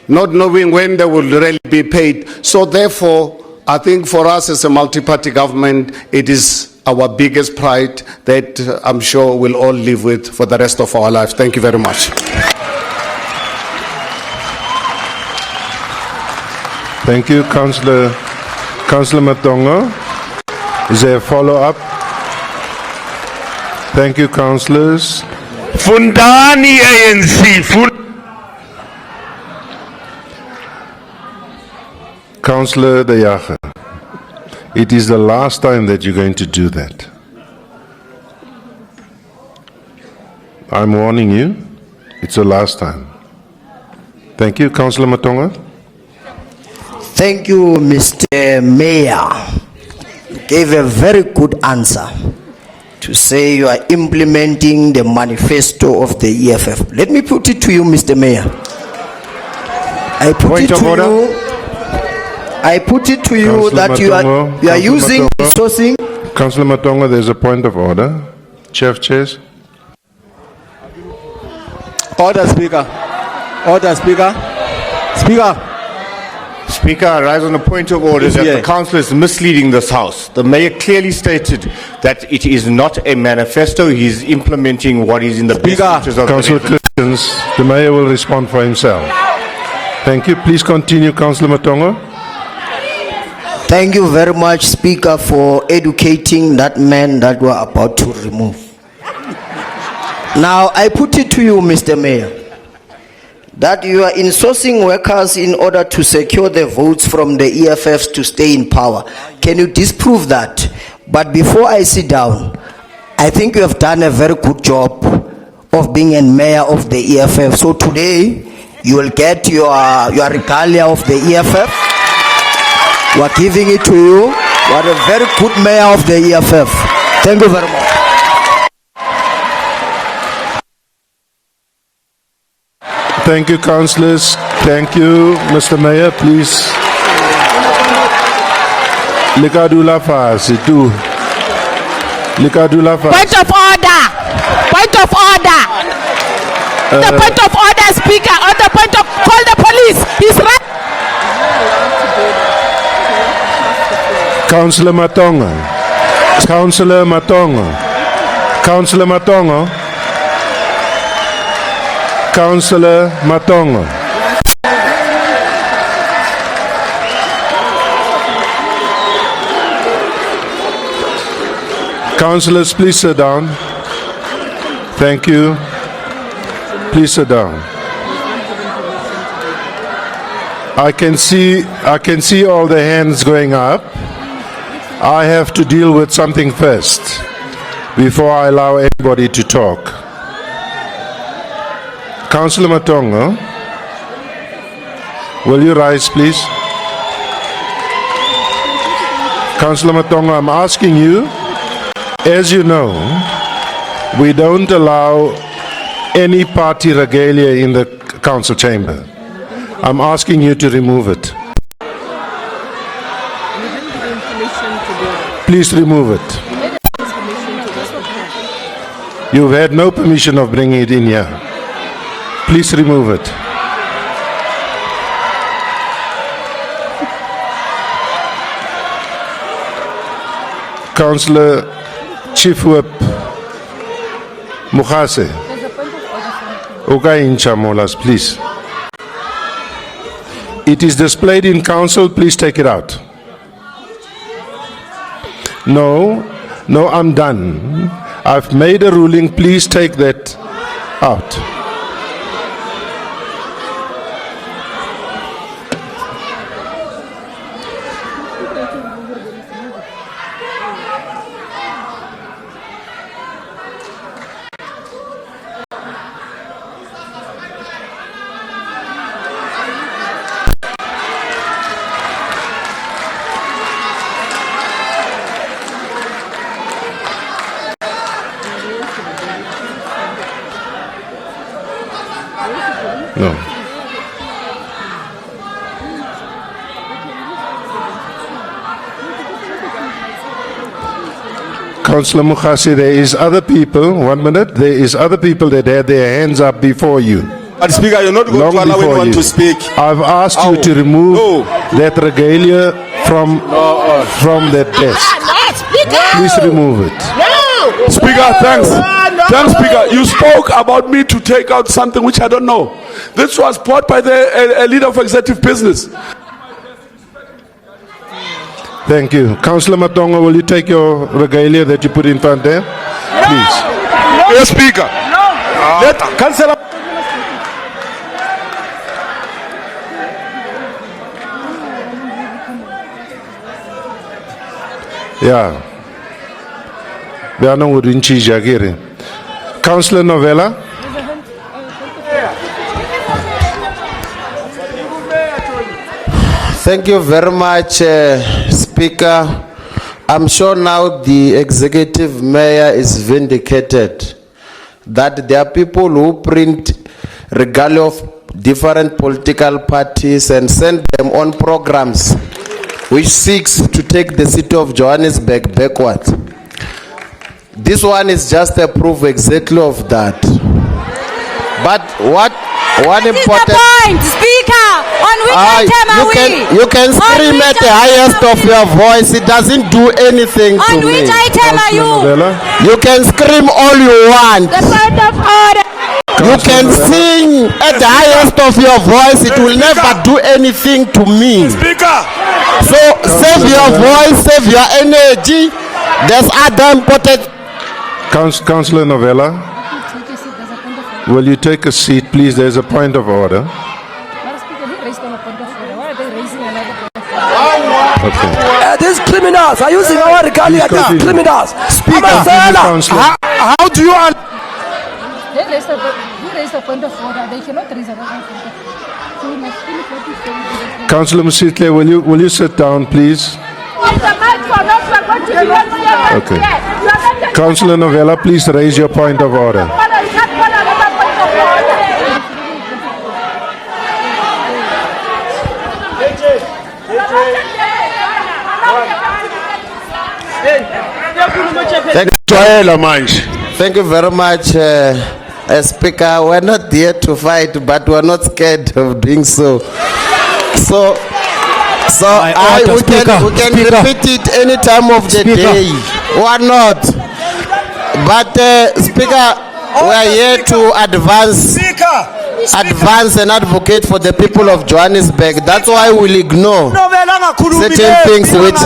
not knowing when they will really be paid. So therefore, I think for us as a multi-party government, it is our biggest pride that I'm sure we'll all live with for the rest of our lives. Thank you very much. Thank you, Councillor Matongo. Is there a follow-up? Thank you, councillors. Fundani ANC. Councillor De Jager, it is the last time that you're going to do that. I'm warning you, it's the last time. Thank you, Councillor Matonga. Thank you, Mr. Mayor. You gave a very good answer to say you are implementing the manifesto of the EFF. Let me put it to you, Mr. Mayor. I put it to you that you are using resourcing. Councillor Matonga, there's a point of order. Chair of Chairs. Order, Speaker. Order, Speaker. Speaker. Speaker, I rise on a point of order that the council is misleading this house. The mayor clearly stated that it is not a manifesto. He is implementing what is in the best interest of Councillor the Christians, the mayor will respond for himself. Thank you. Please continue, Councillor Matonga. Thank you very much, Speaker, for educating that man that we are about to remove. Now, I put it to you, Mr. Mayor, that you are insourcing workers in order to secure the votes from the EFFs to stay in power. Can you disprove that? But before I sit down, I think you have done a very good job of being a mayor of the EFF. So today, you will get your regalia of the EFF. We are giving it to you. You are a very good mayor of the EFF. Thank you very much. Thank you, councillors. Thank you, Mr. Mayor. Please. Likadula fast, itu. Likadula fast. Point of order. Point of order. The point of order, Speaker. On the point of call the police. He's right. Councillor Matonga. Councillor Matonga. Councillor Matonga. Councillor Matonga. Councillors, please sit down. Thank you. Please sit down. I can see all the hands going up. I have to deal with something first before I allow anybody to talk. Councillor Matonga, will you rise, please? Councillor Matonga, I'm asking you, as you know, we don't allow any party regalia in the council chamber. I'm asking you to remove it. Please remove it. You've had no permission of bringing it in here. Please remove it. Councillor Chief Whip Mukhase. Ukaincha Molas, please. It is displayed in council. Please take it out. No, I'm done. I've made a ruling. Please take that out. No. Councillor Mukhasi, there is other people, 1 minute, there is other people that had their hands up before you. But Speaker, you're not going Long to allow before anyone you. to speak. I've asked you to remove that regalia from that desk. Please remove it. Speaker, thanks. Thanks, Speaker. You spoke about me to take out something which I don't know. This was brought by the leader of executive business. Thank you. Councillor Matongo, will you take your regalia that you put in front there? Please. Yes, Speaker. Let Councillor. Yeah. Biano Urinchi Jagiri. Councillor Novella. Thank you very much, Speaker. I'm sure now the executive mayor is vindicated that there are people who print regalia of different political parties and send them on programs which seeks to take the city of Johannesburg backward. This one is just a proof exactly of that. But what important point, Speaker, on which item are we? You can scream at the highest of your voice. It doesn't do anything to me. On which item are you? You can scream all you want. The point of order. You can sing at the highest of your voice. It will never do anything to me. Speaker. So save your voice, save your energy. There's other important. Councillor Novella, will you take a seat, please? There's a point of order. Okay. These criminals are using our regalia. These criminals. Speaker, how do you? They raised a point of order. They cannot raise a point of order. So we must finish what is saying. Councillor Musitle, will you sit down, please? Okay. Councillor Novella, please raise your point of order. Thank you very much, Speaker. We're not here to fight, but we're not scared of doing so. We can repeat it any time of the day. Why not? But Speaker, we are here to advance and advocate for the people of Johannesburg. That's why we'll ignore certain things which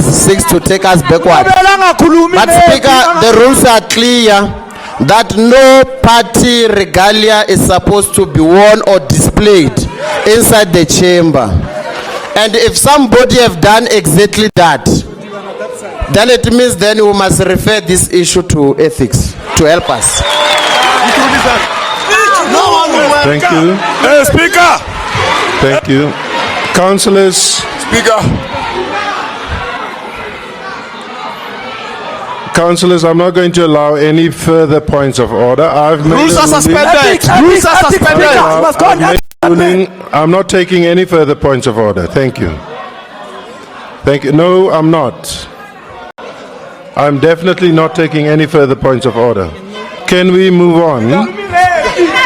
seeks to take us backward. But Speaker, the rules are clear that no party regalia is supposed to be worn or displayed inside the chamber. And if somebody have done exactly that, then it means then we must refer this issue to ethics to help us. Thank you. Hey, Speaker. Thank you. Councillors. Speaker. Councillors, I'm not going to allow any further points of order. Rules are suspended. Rules are suspended. I'm not taking any further points of order. Thank you. Thank you. No, I'm not. I'm definitely not taking any further points of order. Can we move on?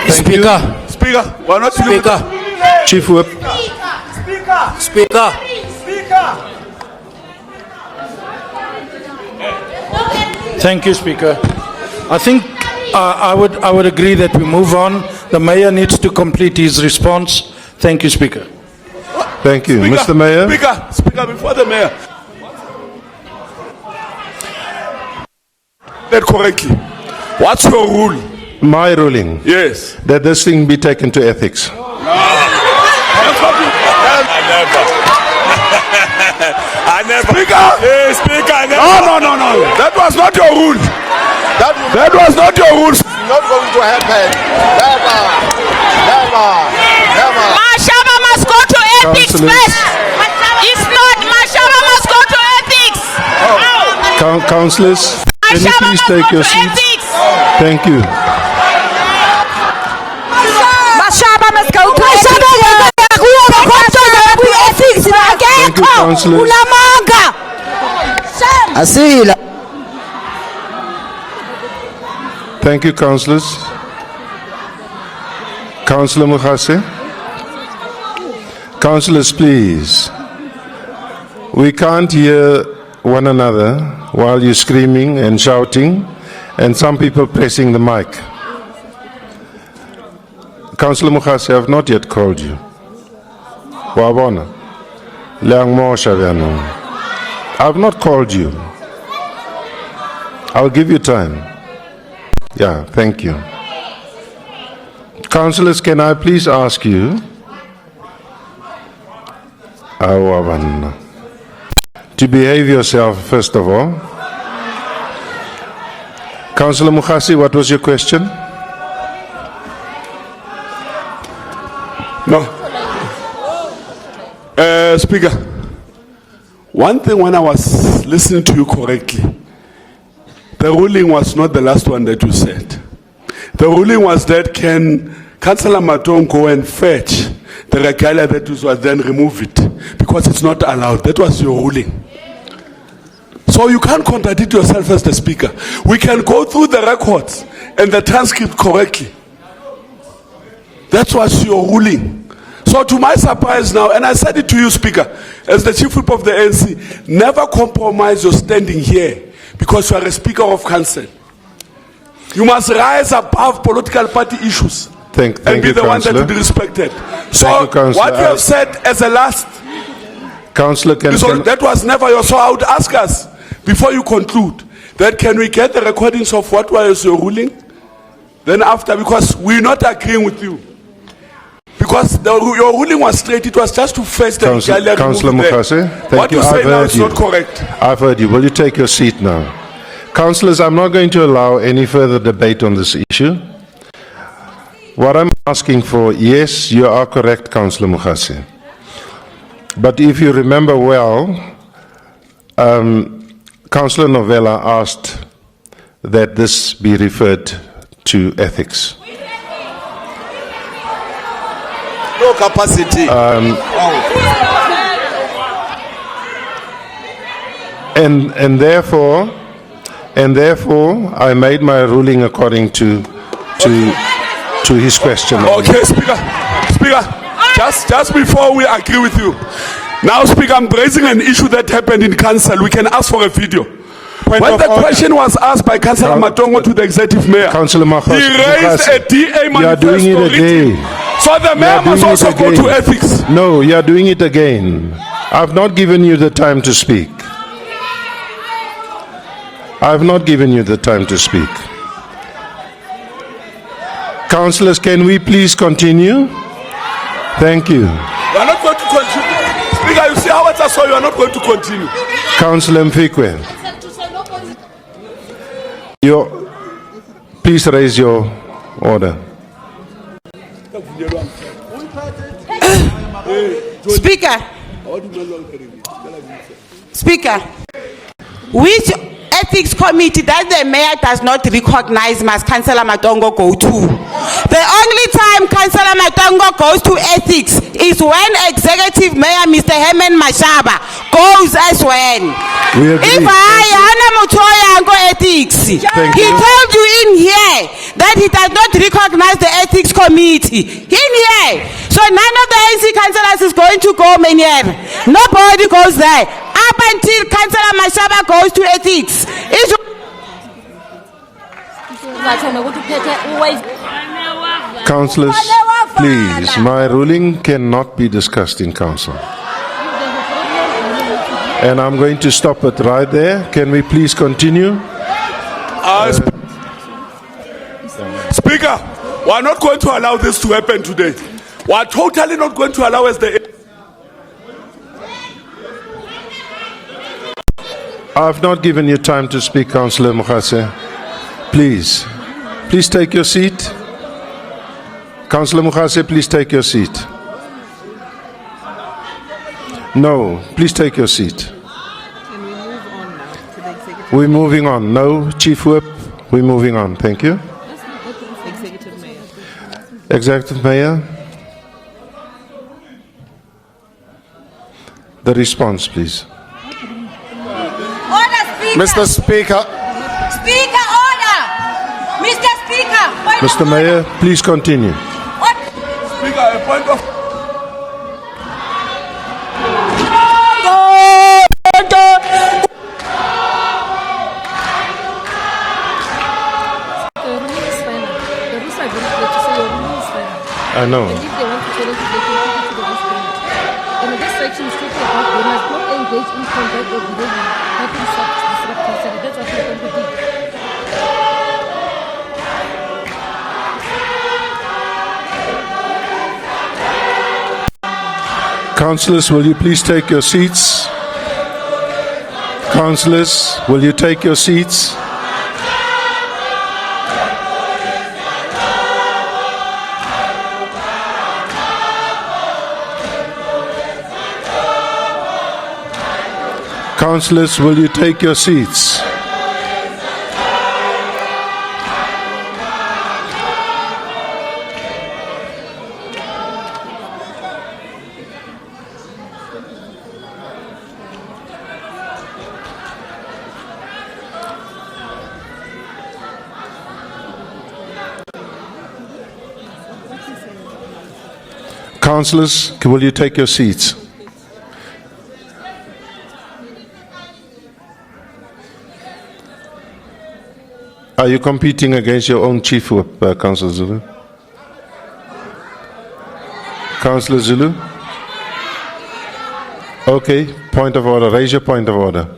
Speaker. Speaker. Why not Speaker. Chief Whip. Speaker. Thank you, Speaker. I think I would agree that we move on. The Mayor needs to complete his response. Thank you, Speaker. Thank you. Speaker, Mr. Mayor. Speaker, before the Mayor. That correctly. What's your rule? My ruling. Yes. That this thing be taken to ethics. I never. Speaker. Hey, Speaker. I never. No. That was not your rule. That was not your rule. Not going to happen. Never. Mashaba must go to ethics first. If not, Mashaba must go to ethics. Councillors, can you please take your seats? Thank you. Mashaba must go to ethics. Thank you, councillors. Asila. Thank you, councillors. Councillor Mukhase. Councillors, please. We can't hear one another while you're screaming and shouting, and some people pressing the mic. Councillor Mukhase, I have not yet called you. Wabona. Leang mo shaviano. I have not called you. I'll give you time. Yeah, thank you. Councillors, can I please ask you to behave yourself, first of all. Councillor Mukhase, what was your question? No. Speaker, one thing when I was listening to you correctly, the ruling was not the last one that you said. The ruling was that can Councillor Maton go and fetch the regalia that was then remove it because it's not allowed. That was your ruling. So you can't contradict yourself as the speaker. We can go through the records and the transcript correctly. That was your ruling. So to my surprise now, and I said it to you, Speaker, as the Chief Whip of the ANC, never compromise your standing here because you are a Speaker of Council. You must rise above political party issues and be the one that will be respected. So what you have said as a last, Councillor, that was never your. So I would ask us, before you conclude, that can we get the recordings of what was your ruling? Then after, because we're not agreeing with you. Because your ruling was straight, it was just to face the Councillor Mukhase, what you say now is not correct. I've heard you. Will you take your seat now? Councillors, I'm not going to allow any further debate on this issue. What I'm asking for, yes, you are correct, Councillor Mukhase. But if you remember well, Councillor Novella asked that this be referred to ethics. No capacity. And therefore, I made my ruling according to his question. Okay, Speaker, just before we agree with you, now, Speaker, I'm raising an issue that happened in Council. We can ask for a video. When the question was asked by Councillor Matongo to the Executive Mayor, he raised a DA manifesto. You are doing it again. So the Mayor must also go to ethics. No, you are doing it again. I've not given you the time to speak. I've not given you the time to speak. Councillors, can we please continue? Thank you. You are not going to continue. Speaker, you see how it's so you are not going to continue. Councillor Mfikwe, please raise your order. Speaker, which ethics committee that the mayor does not recognize must Councillor Matongo go to? The only time Councillor Matongo goes to ethics is when Executive Mayor Mr. Herman Mashaba goes as when. If Hana Mutoya go ethics, he told you in here that he does not recognize the ethics committee. In here. So none of the ANC councillors is going to go Menier. Nobody goes there. Up until Councillor Mashaba goes to ethics. Councillors, please, my ruling cannot be discussed in council. And I'm going to stop it right there. Can we please continue? Speaker, we are not going to allow this to happen today. We are totally not going to allow us the... I've not given you time to speak, Councillor Mukhase. Please take your seat. Councillor Mukhase, please take your seat. No, please take your seat. We're moving on. No, Chief Whip, we're moving on. Thank you. Executive Mayor. The response, please. Mr. Speaker. Speaker, order! Mr. Mr. Mayor, please continue. Speaker, a point of I know. And if they want to challenge it, they can take it to the West Bank. And this section is talking about they must not engage in conduct or behavior that will disrupt consent. That's what we're going to do. Councillors, will you please take your seats? Councillors, will you take your seats? Councillors, will you take your seats? Councillors, will you take your seats? Are you competing against your own chief whip, Councillor Zulu? Councillor Zulu? Okay, point of order. Raise your point of order.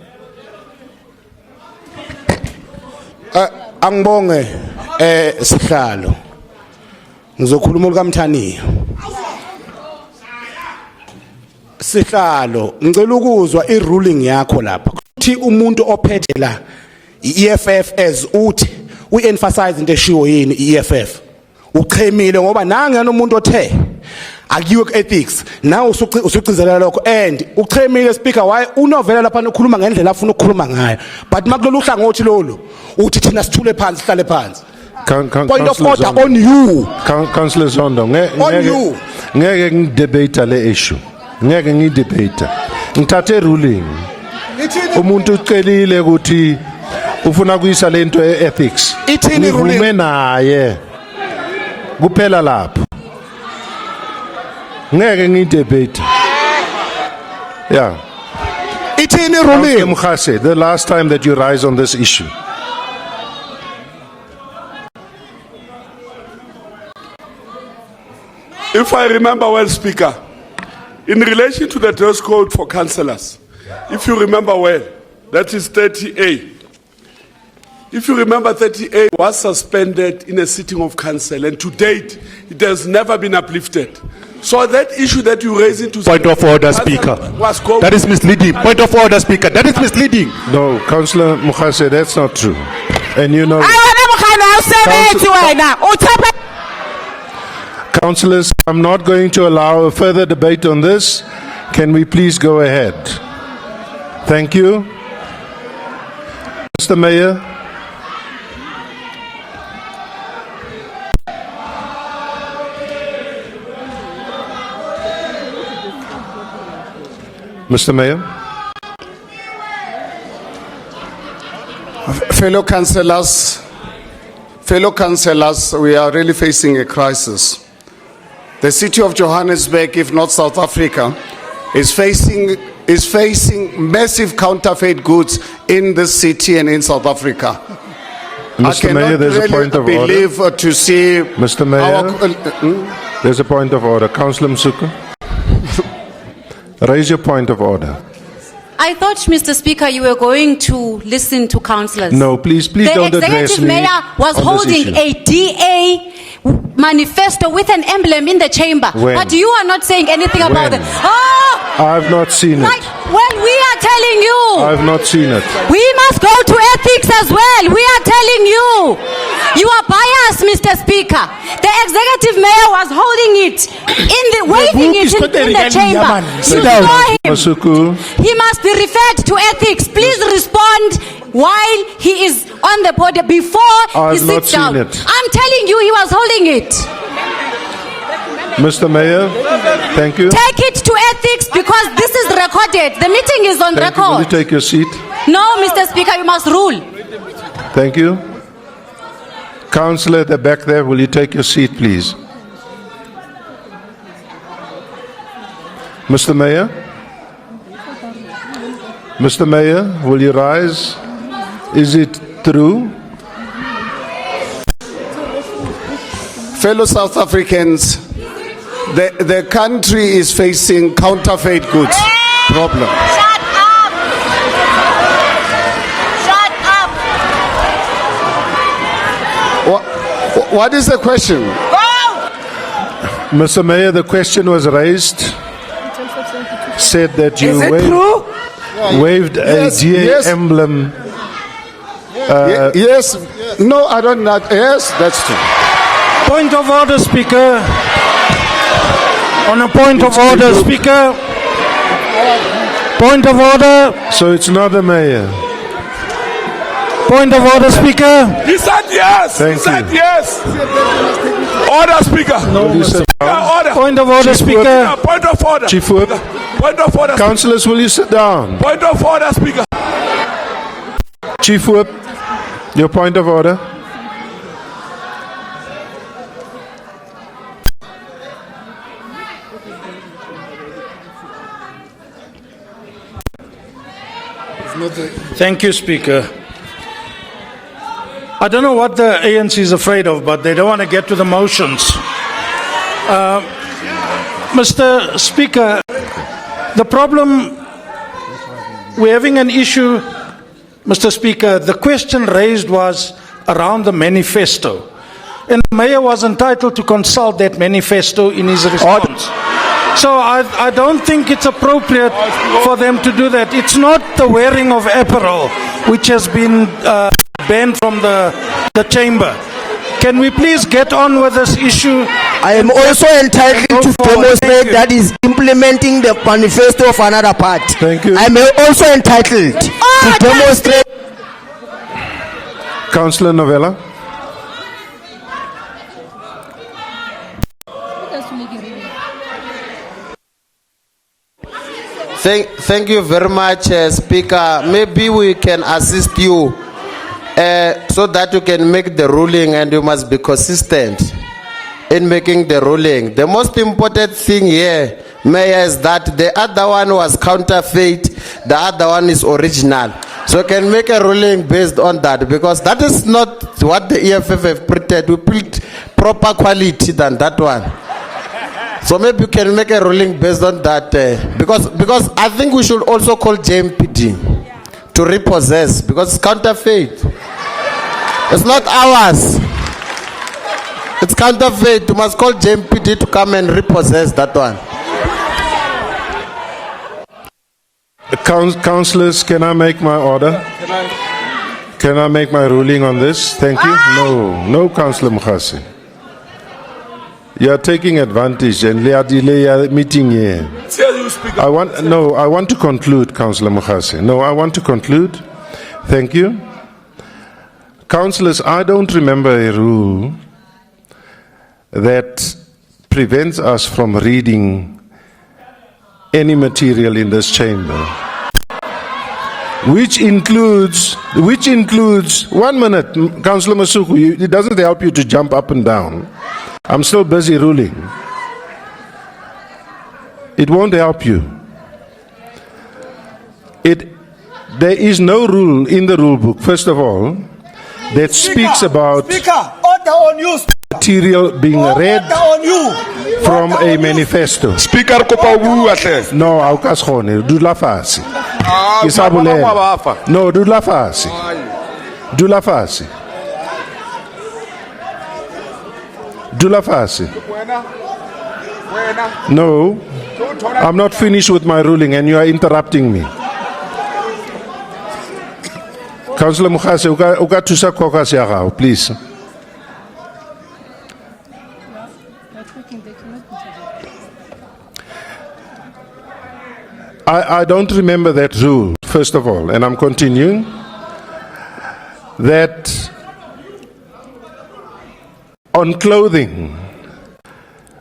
Angibonge sihlalo. Ngizokhuluma uLkamthaniya. Sihlalo, ngicela ukuzwa iruling yakho lapha. Kuthi umuntu ophethe la iEFF as uthi uemphasize into eshiwo yini iEFF. Uchemile ngoba nangena umuntu othe akiwe kuethics. Nawe usucizelela lokho and uchemile speaker why unovela lapha ukhuluma ngendlela afuna ukukhuluma ngayo. But makulolu hlangothi lolu uthi thina sithule phansi sihlale phansi. Point of order on you. Councillor Zondo, On you. ngeke ngidebate le issue. Ngeke ngidebate. Ngithathe ruling. Umuntu ucelile ukuthi ufuna kuyisa lento ethics. Ithini ruling? Ngivume naye. Kuphela lapho. Ngeke ngidebate. Yeah. Ithini ruling? Mkhase, the last time that you rise on this issue. If I remember well, Speaker, in relation to the dress code for councillors, if you remember well, that is 30A. If you remember, 30A was suspended in a sitting of council, and to date, it has never been uplifted. So that issue that you raised into Point of order, Speaker. That is misleading. Point of order, Speaker. That is misleading. No, Councillor Mkhase, that's not true. And you know. Councillors, I'm not going to allow a further debate on this. Can we please go ahead? Thank you. Mr. Mayor. Mr. Mayor. Fellow councillors, we are really facing a crisis. The city of Johannesburg, if not South Africa, is facing massive counterfeit goods in this city and in South Africa. Mr. Mayor, there's a point of order. To see Mr. Mayor, there's a point of order. Councillor Msuku, raise your point of order. I thought, Mr. Speaker, you were going to listen to councillors. No, please don't address me. The executive mayor was on this holding issue. a DA manifesto with an emblem in the chamber. When? But you are not saying anything about When? it. Oh! I've not seen it. Well, we are telling you. I've not seen it. We must go to ethics as well. We are telling you. You are biased, Mr. Speaker. The executive mayor was holding it, waving it in the chamber. You saw him. Masuku, He must be referred to ethics. Please respond while he is on the podium before he I've not sits down. seen it. I'm telling you, he was holding it. Mr. Mayor, thank you. Take it to ethics because this is recorded. The meeting is on Thank you. Will you record. take your seat? No, Mr. Speaker, you must rule. Thank you. Councillor at the back there, will you take your seat, please? Mr. Mayor? Mr. Mayor, will you rise? Is it true? Fellow South Africans, the country is facing counterfeit goods problem. Shut up! Shut up! What is the question? Mr. Mayor, the question was raised, said that you Is it true? waved Yes, a GA yes. emblem. Yes, no, I don't know. Yes, that's true. Point of order, Speaker. On a point of order, Speaker. Point of order. So it's not the mayor. Point of order, Speaker. He said yes. Thank he said you. yes. Order, Speaker. Will you sit down? Order. Point of order, Chief Whip. Speaker. Point of order. Chief Whip. Point of order. Councillors, will you sit down? Point of order, Speaker. Chief Whip, your point of order. Thank you, Speaker. I don't know what the ANC is afraid of, but they don't want to get to the motions. Mr. Speaker, the problem, we're having an issue, Mr. Speaker. The question raised was around the manifesto. And the mayor was entitled to consult that manifesto in his response. So I don't think it's appropriate for them to do that. It's not the wearing of apparel which has been banned from the chamber. Can we please get on with this issue? I am also entitled to demonstrate that is implementing the manifesto of another part. Thank you. I am also entitled to demonstrate. Councillor Novella. Thank you very much, Speaker. Maybe we can assist you so that you can make the ruling, and you must be consistent in making the ruling. The most important thing here, Mayor, is that the other one was counterfeit, the other one is original. So you can make a ruling based on that, because that is not what the EFF have printed. We print proper quality than that one. So maybe you can make a ruling based on that, because I think we should also call JMPD to repossess, because it's counterfeit. It's not ours. It's counterfeit. You must call JMPD to come and repossess that one. Councillors, can I make my order? Can I make my ruling on this? Thank you. No, Councillor Mukhasi. You are taking advantage and they are delaying meeting here. I want to conclude, Councillor Mukhasi. No, I want to conclude. Thank you. Councillors, I don't remember a rule that prevents us from reading any material in this chamber, which includes 1 minute, Councillor Masuku, it doesn't help you to jump up and down. I'm still busy ruling. It won't help you. There is no rule in the rule book, first of all, that speaks about Speaker, order on you. material being read from a manifesto. Speaker, No, awukaskhone, dula fasi. Isabulela. No, dula fasi. Dula fasi. Dula fasi. No, I'm not finished with my ruling and you are interrupting me. Councillor Mukhasi, uka tusa caucus ya gago, please. I don't remember that rule, first of all, and I'm continuing, that on clothing,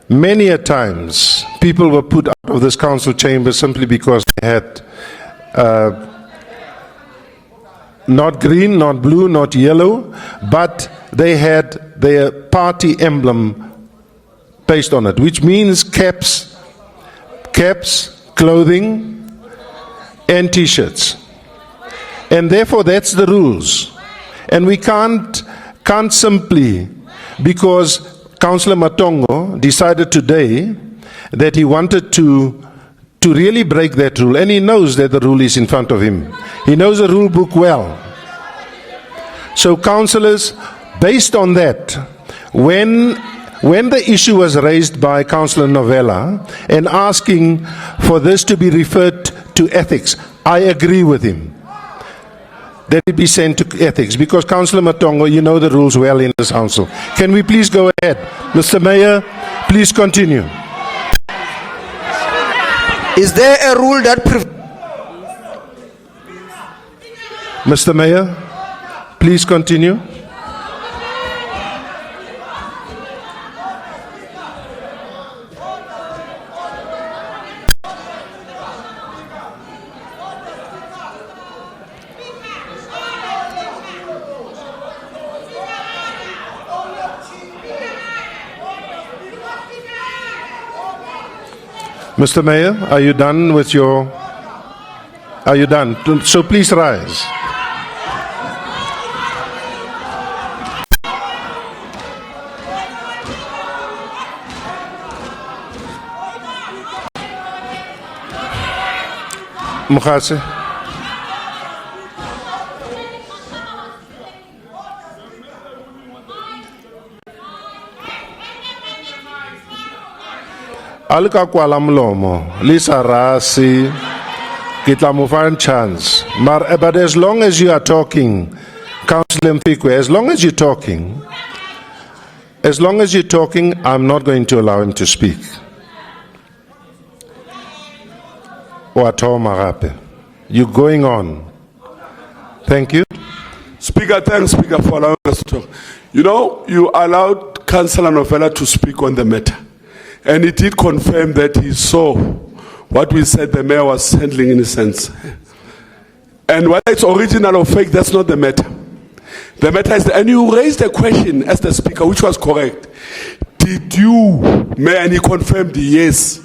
many a times people were put out of this council chamber simply because they had not green, not blue, not yellow, but they had their party emblem based on it, which means caps, clothing, and T-shirts. And therefore, that's the rules. And we can't simply, because Councillor Matongo decided today that he wanted to really break that rule, and he knows that the rule is in front of him. He knows the rule book well. So, councillors, based on that, when the issue was raised by Councillor Novella and asking for this to be referred to ethics, I agree with him that it be sent to ethics, because Councillor Matongo, you know the rules well in this council. Can we please go ahead? Mr. Mayor, please continue. Is there a rule that Mr. Mayor, please continue. Mr. Mayor, are you done with your... Are you done? So please rise. Mkhase. Alka kwala mlomo, Lisa Rasi, kitla mo fa chance. But as long as you are talking, Councillor Mfikwe, as long as you're talking, I'm not going to allow him to speak. You're going on. Thank you. Speaker, thanks, Speaker, for allowing us to talk. You know, you allowed Councillor Novella to speak on the matter. And he did confirm that he saw what we said the mayor was handling in a sense. And whether it's original or fake, that's not the matter. The matter is, and you raised a question as the speaker, which was correct. Did you, Mayor, and he confirmed yes.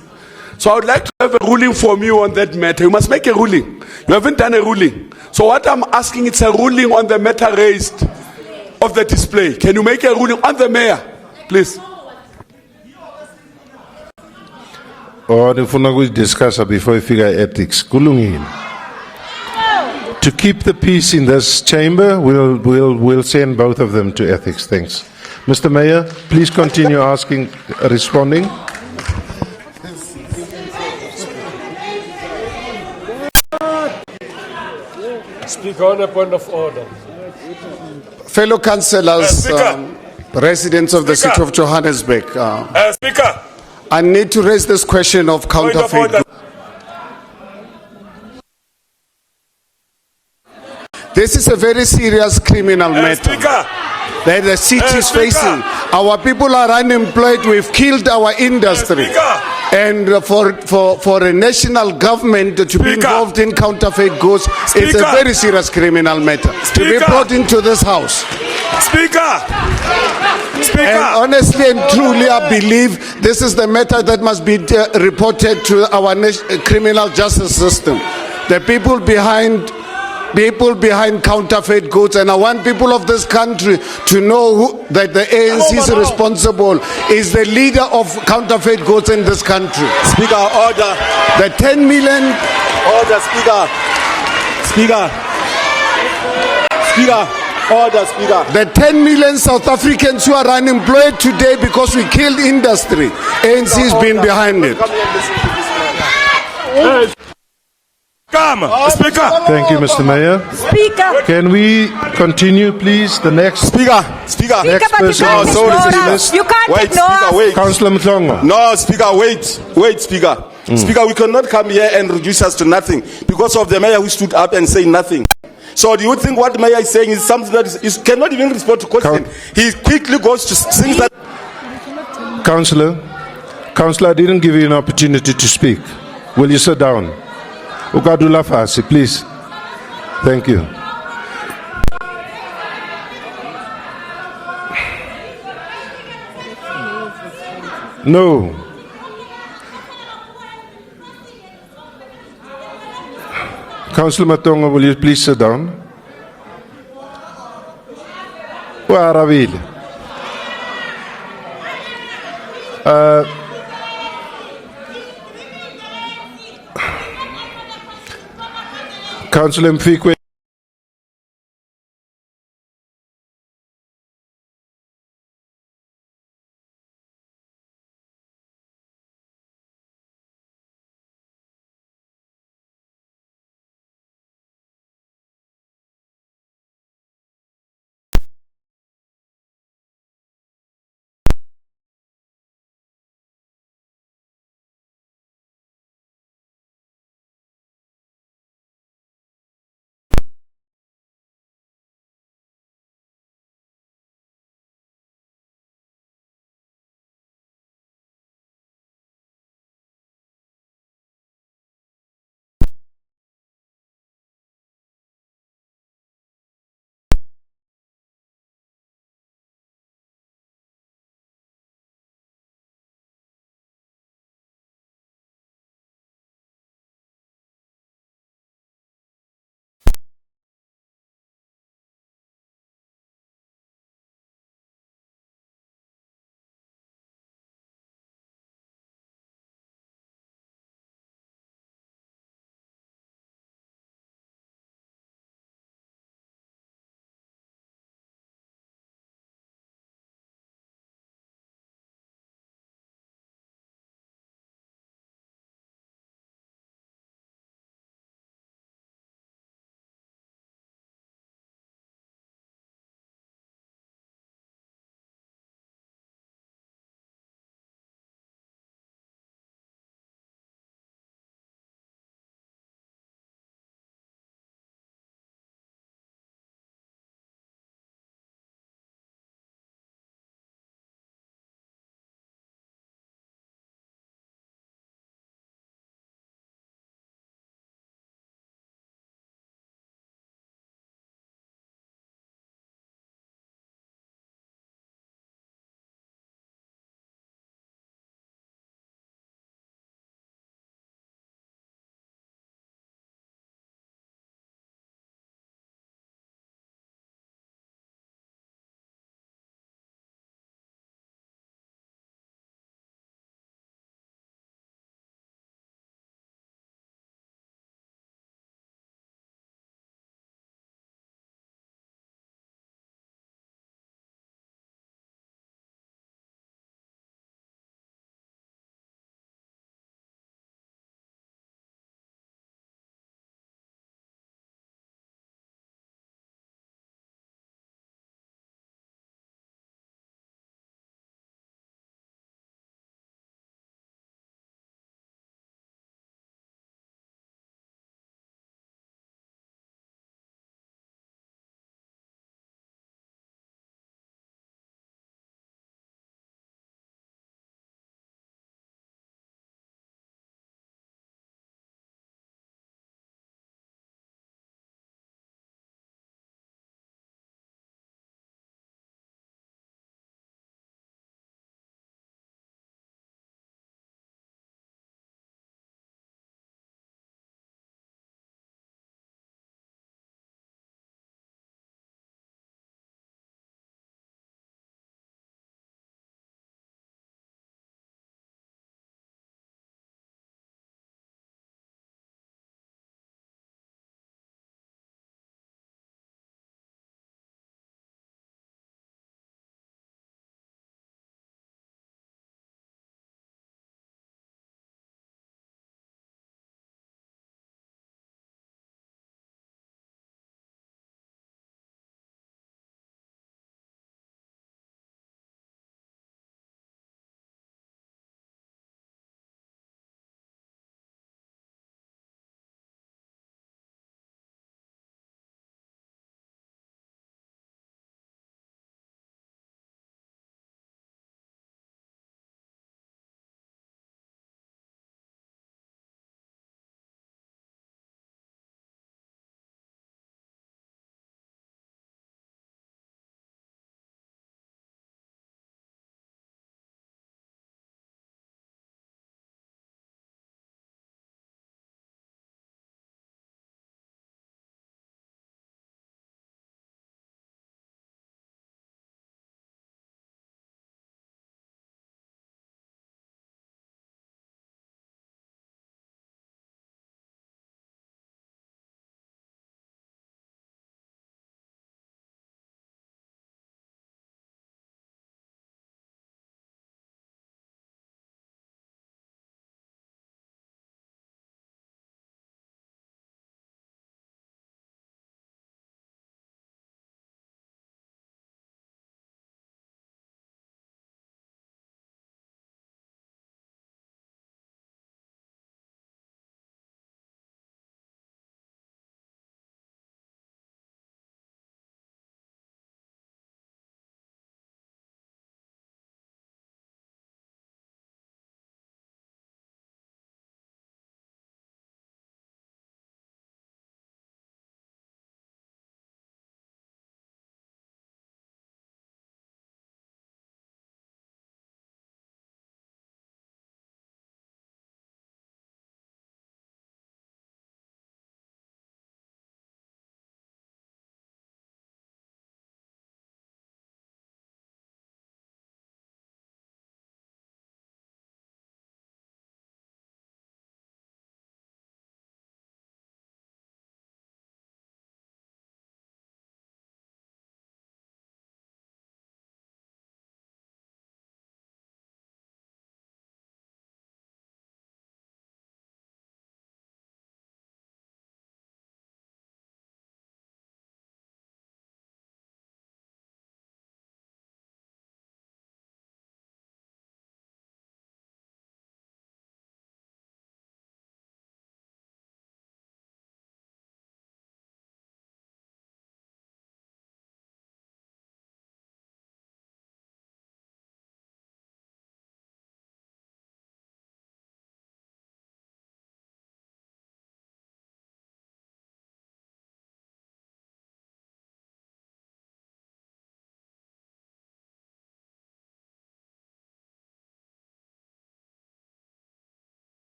So I would like to have a ruling from you on that matter. You must make a ruling. You haven't done a ruling. So what I'm asking, it's a ruling on the matter raised of the display. Can you make a ruling on the mayor, please? Or if we discuss before we figure ethics, kulungile. To keep the peace in this chamber, we'll send both of them to ethics. Thanks. Mr. Mayor, please continue responding. Speaker, on a point of order. Fellow councillors, residents of the city of Johannesburg, Speaker. I need to raise this question of counterfeit goods. This is a very serious criminal matter that the city is facing. Our people are unemployed. We've killed our industry. And for a national government to be involved in counterfeit goods is a very serious criminal matter to be brought into this house. And honestly and truly, I believe this is the matter that must be reported to our criminal justice system. The people behind counterfeit goods, and I want people of this country to know that the ANC is responsible, is the leader of counterfeit goods in this country. Speaker, order. The 10 million... Order, Speaker. Speaker, order, Speaker. The 10 million South Africans who are unemployed today because we killed industry, ANC has been behind it. Speaker. Thank you, Mr. Mayor. Speaker. Can we continue, please? The next Speaker. Next person on the list. You can't Wait, ignore Speaker, us. wait. Councillor Mhlongo. No, Speaker, wait, Speaker. Speaker, we cannot come here and reduce us to nothing because of the mayor who stood up and said nothing. So do you think what the mayor is saying is something that is cannot even respond to question? He quickly goes to things that... Councillor, I didn't give you an opportunity to speak. Will you sit down? Ukadula Fasi, please. Thank you. No. Councillor Matongo, will you please sit down? Where are we? Councillor Mfikwe.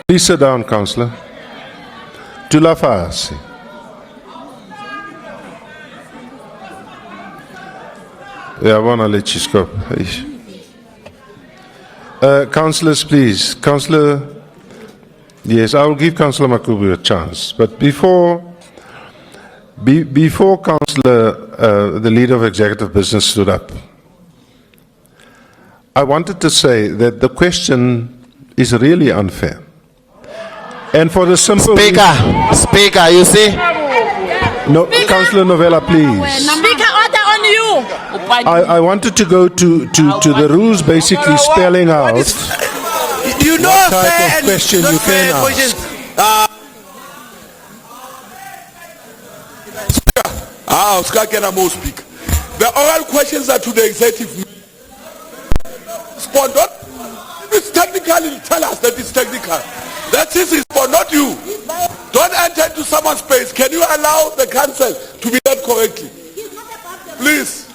Please sit down, Councillor. Tula fasi. Yeah, I want to let you stop. Councillors, please. Councillor, yes, I will give Councillor Makubu a chance. But before Councillor, the leader of executive business, stood up, I wanted to say that the question is really unfair. And for the simple Speaker, you see? No, Councillor Novella, please. Speaker, order on you. I wanted to go to the rules basically spelling out You know, what type fair of and question not you fair can questions. ask. Can I more speak? The oral questions are to the executive. Spondon, it's technically tell us that it's technical. That is for not you. Don't enter into someone's space. Can you allow the council to be done correctly? Please.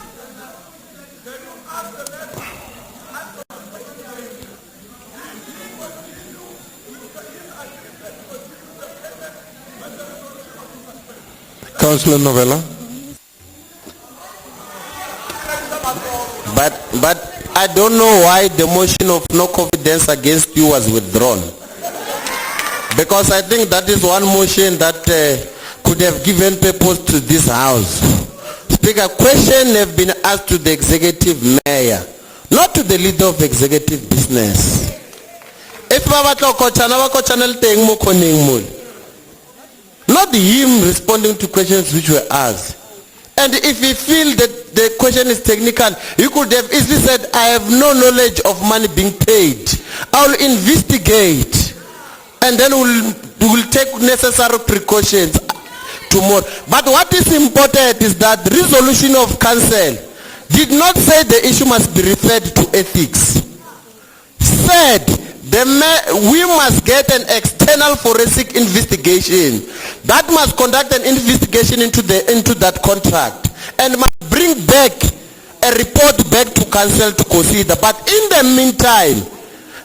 Councillor Novella. But I don't know why the motion of no confidence against you was withdrawn. Because I think that is one motion that could have given purpose to this house. Speaker, question have been asked to the executive mayor, not to the leader of executive business. If not him responding to questions which were asked. And if he feel that the question is technical, he could have easily said, I have no knowledge of money being paid. I will investigate. And then we'll take necessary precautions tomorrow. But what is important is that the resolution of council did not say the issue must be referred to ethics. Said we must get an external forensic investigation that must conduct an investigation into that contract and must bring back a report back to council to consider. But in the meantime,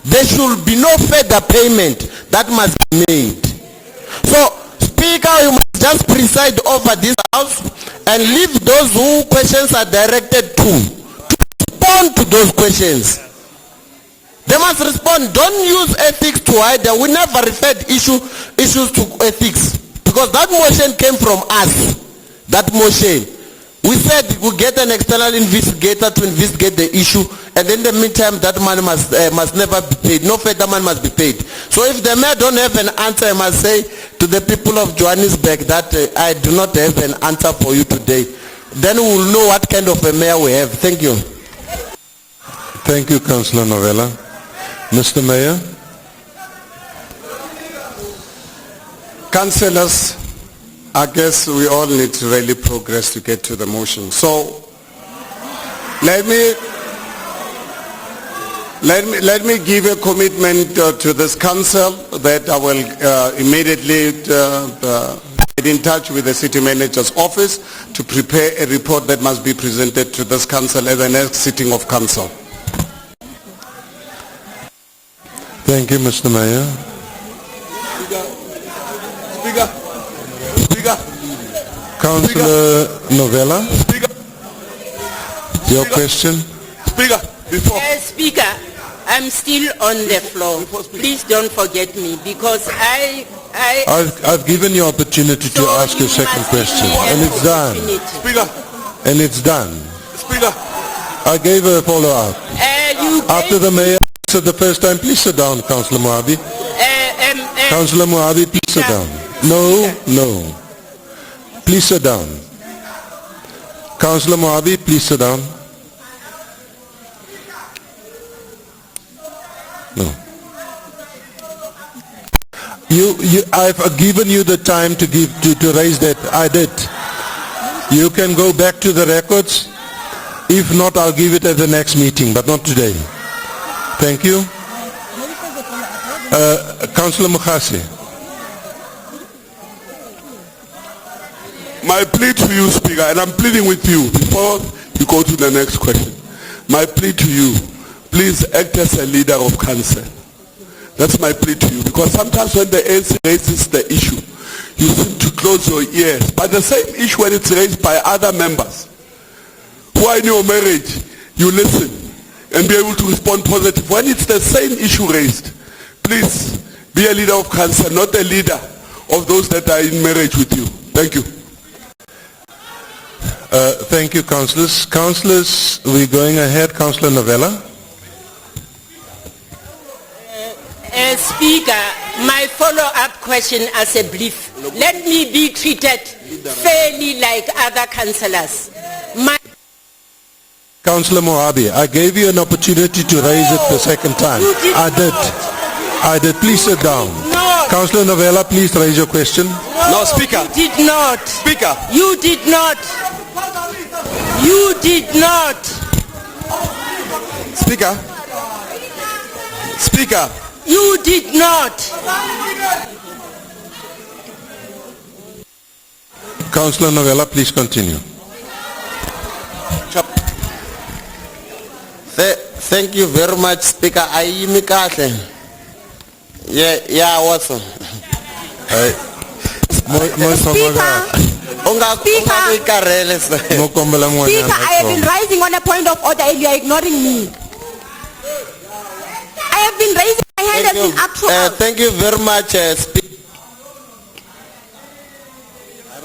there should be no further payment that must be made. So, Speaker, you must just preside over this house and leave those who questions are directed to respond to those questions. They must respond. Don't use ethics to hide. We never referred issues to ethics because that motion came from us. That motion. We said we get an external investigator to investigate the issue, and in the meantime, that money must never be paid. No further money must be paid. So if the mayor don't have an answer, I must say to the people of Johannesburg that I do not have an answer for you today. Then we will know what kind of a mayor we have. Thank you. Thank you, Councillor Novella. Mr. Mayor. Councillors, I guess we all need to really progress to get to the motion. So let me give a commitment to this council that I will immediately get in touch with the city manager's office to prepare a report that must be presented to this council at the next sitting of council. Thank you, Mr. Mayor. Speaker. Councillor Novella. Your question. Speaker, before. Speaker, I'm still on the floor. Please don't forget me because I've given you opportunity to ask your second question, and it's done. Speaker. And it's done. Speaker. I gave her a follow-up. After the mayor answered the first time, please sit down, Councillor Moabi. Councillor Moabi, please sit down. No. Please sit down. Councillor Moabi, please sit down. No. I've given you the time to raise that. I did. You can go back to the records. If not, I'll give it at the next meeting, but not today. Thank you. Councillor Mukhasi. My plea to you, Speaker, and I'm pleading with you before you go to the next question. My plea to you, please act as a leader of council. That's my plea to you, because sometimes when the ANC raises the issue, you seem to close your ears. But the same issue when it's raised by other members who are in your marriage, you listen and be able to respond positive. When it's the same issue raised, please be a leader of council, not a leader of those that are in marriage with you. Thank you. Thank you, councillors. Councillors, we're going ahead. Councillor Novella. Speaker, my follow-up question as a brief. Let me be treated fairly like other councillors. Councillor Moabi, I gave you an opportunity to raise it the second time. I did. Please sit down. No. Councillor Novella, please raise your question. No, Speaker. You did not. Speaker. You did not. You did not. Speaker. Speaker. You did not. Councillor Novella, please continue. Thank you very much, Speaker. Yeah, what's on? Speaker, I have been rising on a point of order and you are ignoring me. I have been raising my hand and been up to thank you very much, Speaker.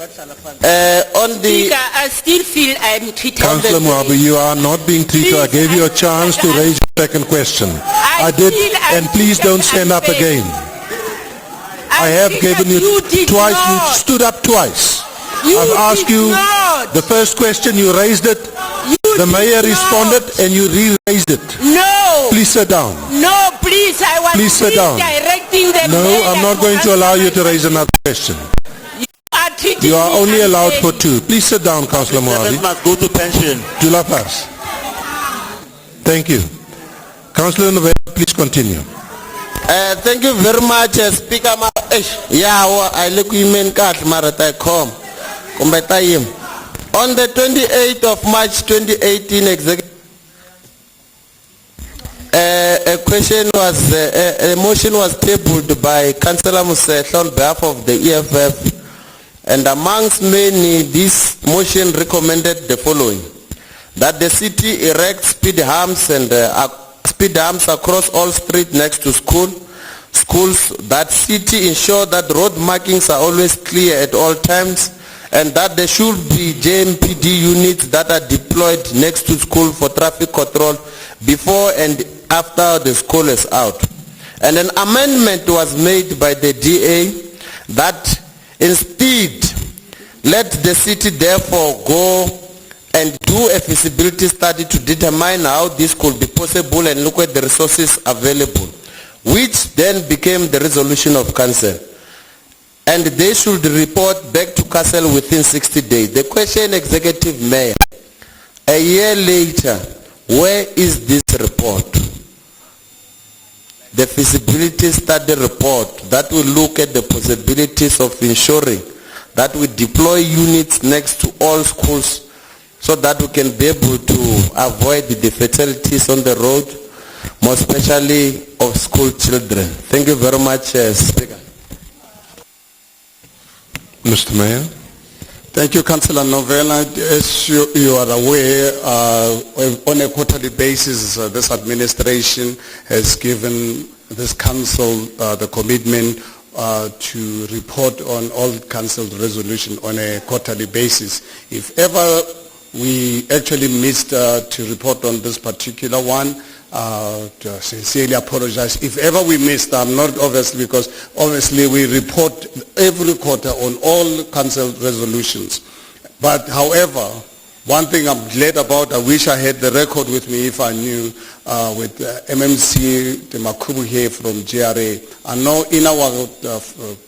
Speaker, I still feel I am treated. Councillor Moabi, you are not being treated. I gave you a chance to raise your second question. I did, and please don't stand up again. I have given you twice. You stood up twice. I've asked you the first question, you raised it. The mayor responded and you re-raised it. No. Please sit down. No, please, I was Sit down. directing the No, mayor I'm not going to allow you to raise another question. You are only allowed for two. Please sit down, Councillor Moabi. Must go to pension. Jula pass. Thank you. Councillor Novella, please continue. Thank you very much, Speaker. Yeah, I look you mean come. On the 28th of March 2018, a motion was tabled by Councillor Musehla on behalf of the EFF, and amongst many, this motion recommended the following: that the city erect speed humps across all streets next to schools, that city ensure that road markings are always clear at all times, and that there should be JMPD units that are deployed next to school for traffic control before and after the school is out. And an amendment was made by the DA that instead, let the city therefore go and do a feasibility study to determine how this could be possible and look at the resources available, which then became the resolution of council. And they should report back to council within 60 days. The question, Executive Mayor, a year later, where is this report? The feasibility study report that will look at the possibilities of ensuring that we deploy units next to all schools so that we can be able to avoid the fatalities on the road, more especially of school children. Thank you very much, Speaker. Mr. Mayor. Thank you, Councillor Novella. As you are aware, on a quarterly basis, this administration has given this council the commitment to report on all council resolution on a quarterly basis. If ever we actually missed to report on this particular one, to sincerely apologize. If ever we missed, not obviously, because obviously we report every quarter on all council resolutions. But however, one thing I'm glad about, I wish I had the record with me if I knew, with MMC Temakubu here from GRA. I know in our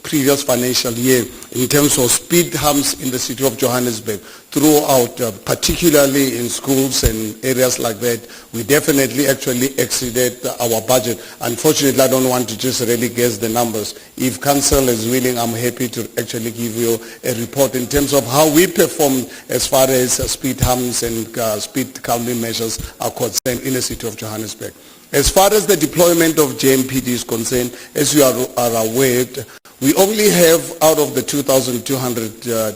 previous financial year, in terms of speed humps in the city of Johannesburg, throughout, particularly in schools and areas like that, we definitely actually exceeded our budget. Unfortunately, I don't want to just really guess the numbers. If council is willing, I'm happy to actually give you a report in terms of how we performed as far as speed humps and speed calming measures are concerned in the city of Johannesburg. As far as the deployment of JMPD is concerned, as you are aware, we only have, out of the 2,200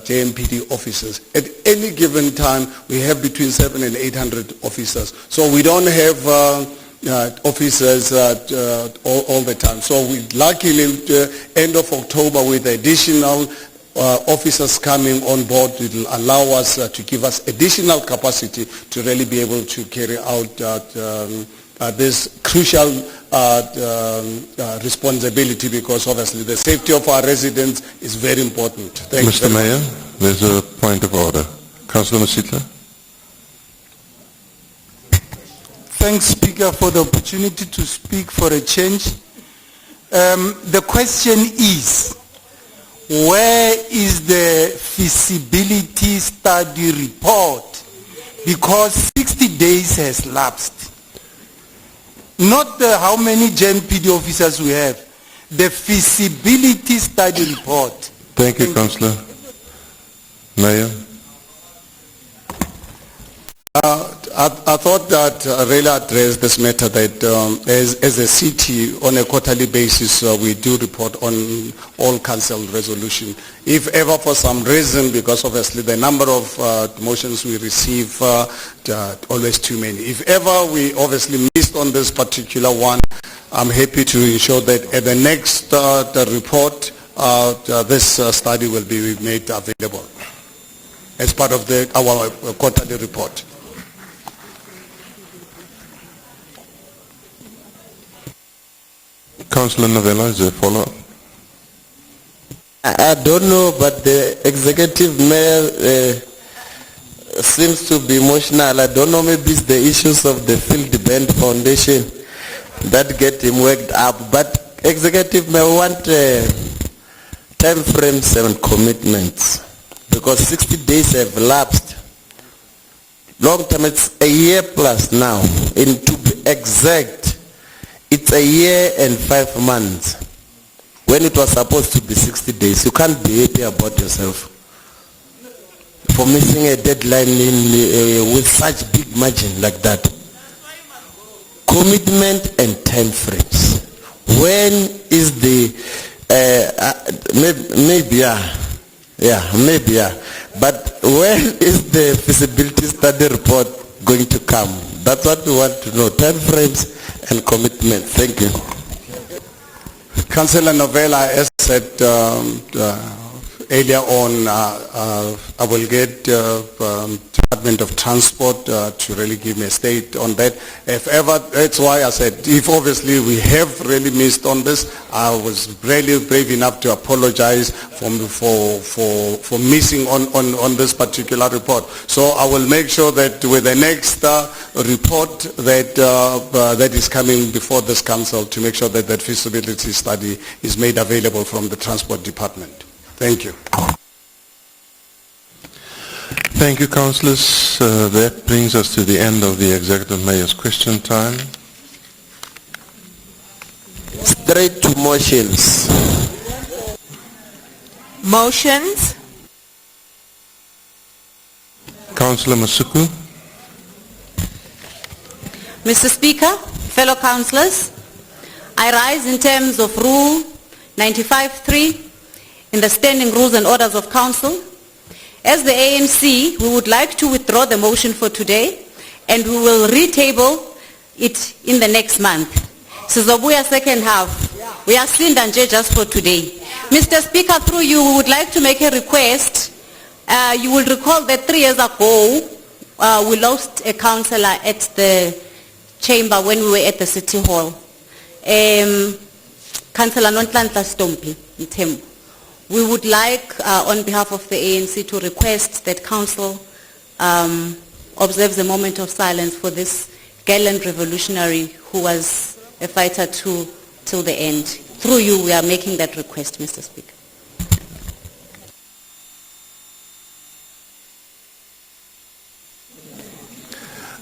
JMPD officers, at any given time, we have between 700 and 800 officers. So we don't have officers all the time. So we luckily, end of October, with additional officers coming on board, it will allow us to give us additional capacity to really be able to carry out this crucial responsibility, because obviously the safety of our residents is very important. Thank you Mr. very Mayor, much. there's a point of order. Councillor Masitla. Thanks, Speaker, for the opportunity to speak for a change. The question is, where is the feasibility study report? Because 60 days has lapsed. Not how many JMPD officers we have, the feasibility study report. Thank you, Councillor. Mayor. I thought that really addressed this matter that as a city on a quarterly basis we do report on all council resolution. If ever for some reason, because obviously the number of motions we receive always too many. If ever we obviously missed on this particular one, I'm happy to ensure that at the next report this study will be made available as part of our quarterly report. Councillor Novella, is there a follow-up? I don't know, but the executive mayor seems to be emotional. I don't know, maybe it's the issues of the Field Band Foundation that get him worked up. But executive mayor, we want time frames and commitments, because 60 days have elapsed. Long term, it's a year plus now. And to be exact, it's a year and 5 months when it was supposed to be 60 days. You can't be happy about yourself for missing a deadline with such big margin like that. Commitment and time frames. When is the maybe but when is the feasibility study report going to come? That's what we want to know. Time frames and commitment. Thank you. Councillor Novella, as said earlier on, I will get Department of Transport to really give me a state on that. If ever, that's why I said, if obviously we have really missed on this, I was really brave enough to apologize for missing on this particular report. So I will make sure that with the next report that is coming before this council, to make sure that that feasibility study is made available from the Transport Department. Thank you. Thank you, councillors. That brings us to the end of the Executive Mayor's question time. Straight to motions. Motions. Councillor Masuku. Mr. Speaker, fellow councillors, I rise in terms of Rule 95.3 in the Standing Rules and Orders of Council. As the ANC, we would like to withdraw the motion for today, and we will retable it in the next month. Sizobuya second half. We are Sindanje just for today. Mr. Speaker, through you, we would like to make a request. You will recall that 3 years ago, we lost a councillor at the chamber when we were at the City Hall. Councillor Nonhlanhla Stompi, Mthembu. We would like, on behalf of the ANC, to request that Council observes a moment of silence for this gallant revolutionary who was a fighter till the end. Through you, we are making that request, Mr. Speaker.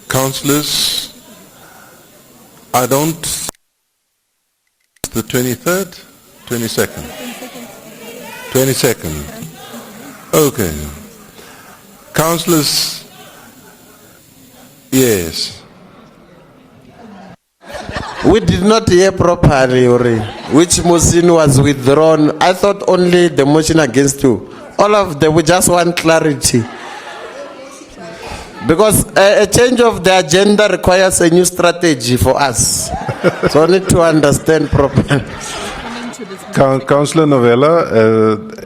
Councillors, I don't... The 23rd? 22nd? 22nd. Okay. Councillors, yes. We did not hear properly, Ori, which motion was withdrawn. I thought only the motion against you. All of them, we just want clarity. Because a change of the agenda requires a new strategy for us. So we need to understand properly. Councillor Novella,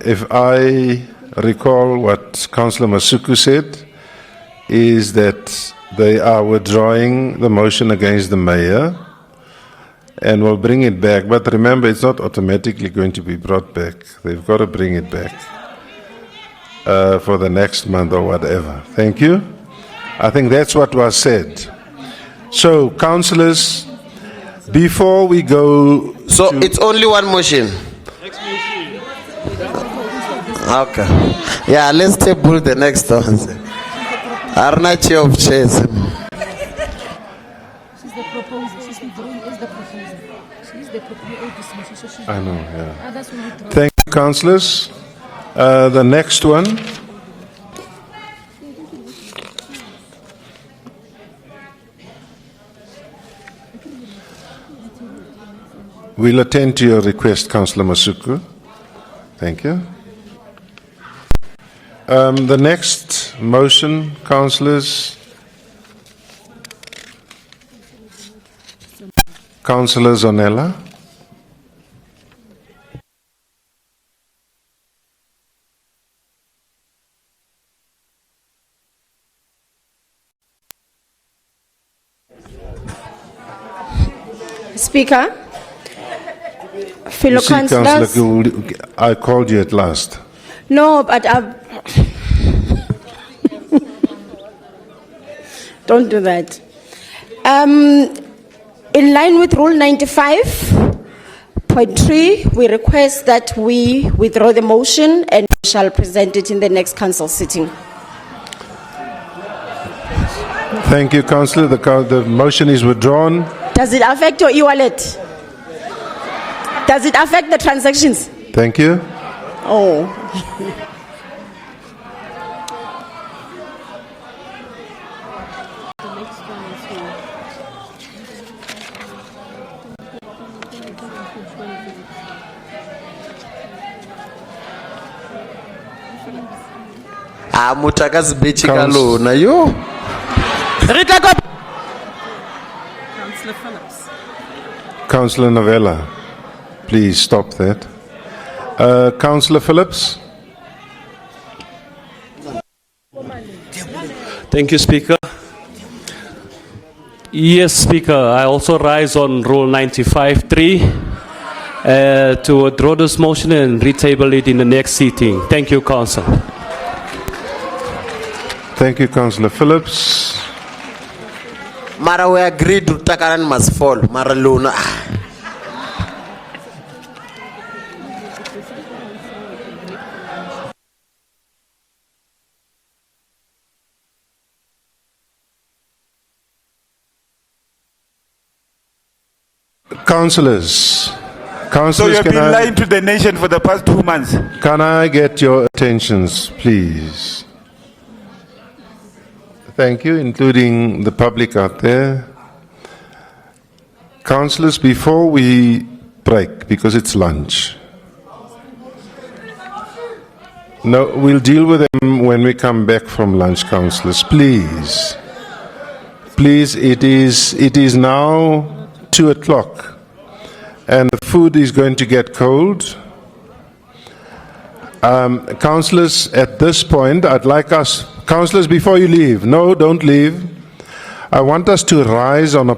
if I recall what Councillor Masuku said, is that they are withdrawing the motion against the mayor and will bring it back. But remember, it's not automatically going to be brought back. They've got to bring it back for the next month or whatever. Thank you. I think that's what was said. So, councillors, before we go... So it's only one motion? Okay. Yeah, let's table the next one. Arnachi of chairs. She's the proposer. She's withdrawing as the proposer. She's the proposer. I know, yeah. Thank you, councillors. The next one. We'll attend to your request, Councillor Masuku. Thank you. The next motion, councillors. Councillor Zonella. Speaker, fellow You see, councillors. Councillor, I called you at last. No, but don't do that. In line with Rule 95.3, we request that we withdraw the motion and we shall present it in the next council sitting. Thank you, councillor. The motion is withdrawn. Does it affect your e-wallet? Does it affect the transactions? Thank you. Oh. Mutakazibechika lona yo. Councillor Phillips. Councillor Novella, please stop that. Councillor Phillips. Thank you, Speaker. Yes, Speaker, I also rise on Rule 95.3 to withdraw this motion and retable it in the next sitting. Thank you, Council. Thank you, Councillor Phillips. Mara, we agreed Takaran must fall. Mara Luna. Councillors. So Councillors, you've been lying to the nation for the past 2 months. Can I get your attentions, please? Thank you, including the public out there. Councillors, before we break, because it's lunch. No, we'll deal with them when we come back from lunch, councillors. Please. Please, it is now 2 o'clock. And the food is going to get cold. Councillors, at this point, I'd like us... Councillors, before you leave, no, don't leave. I want us to rise on a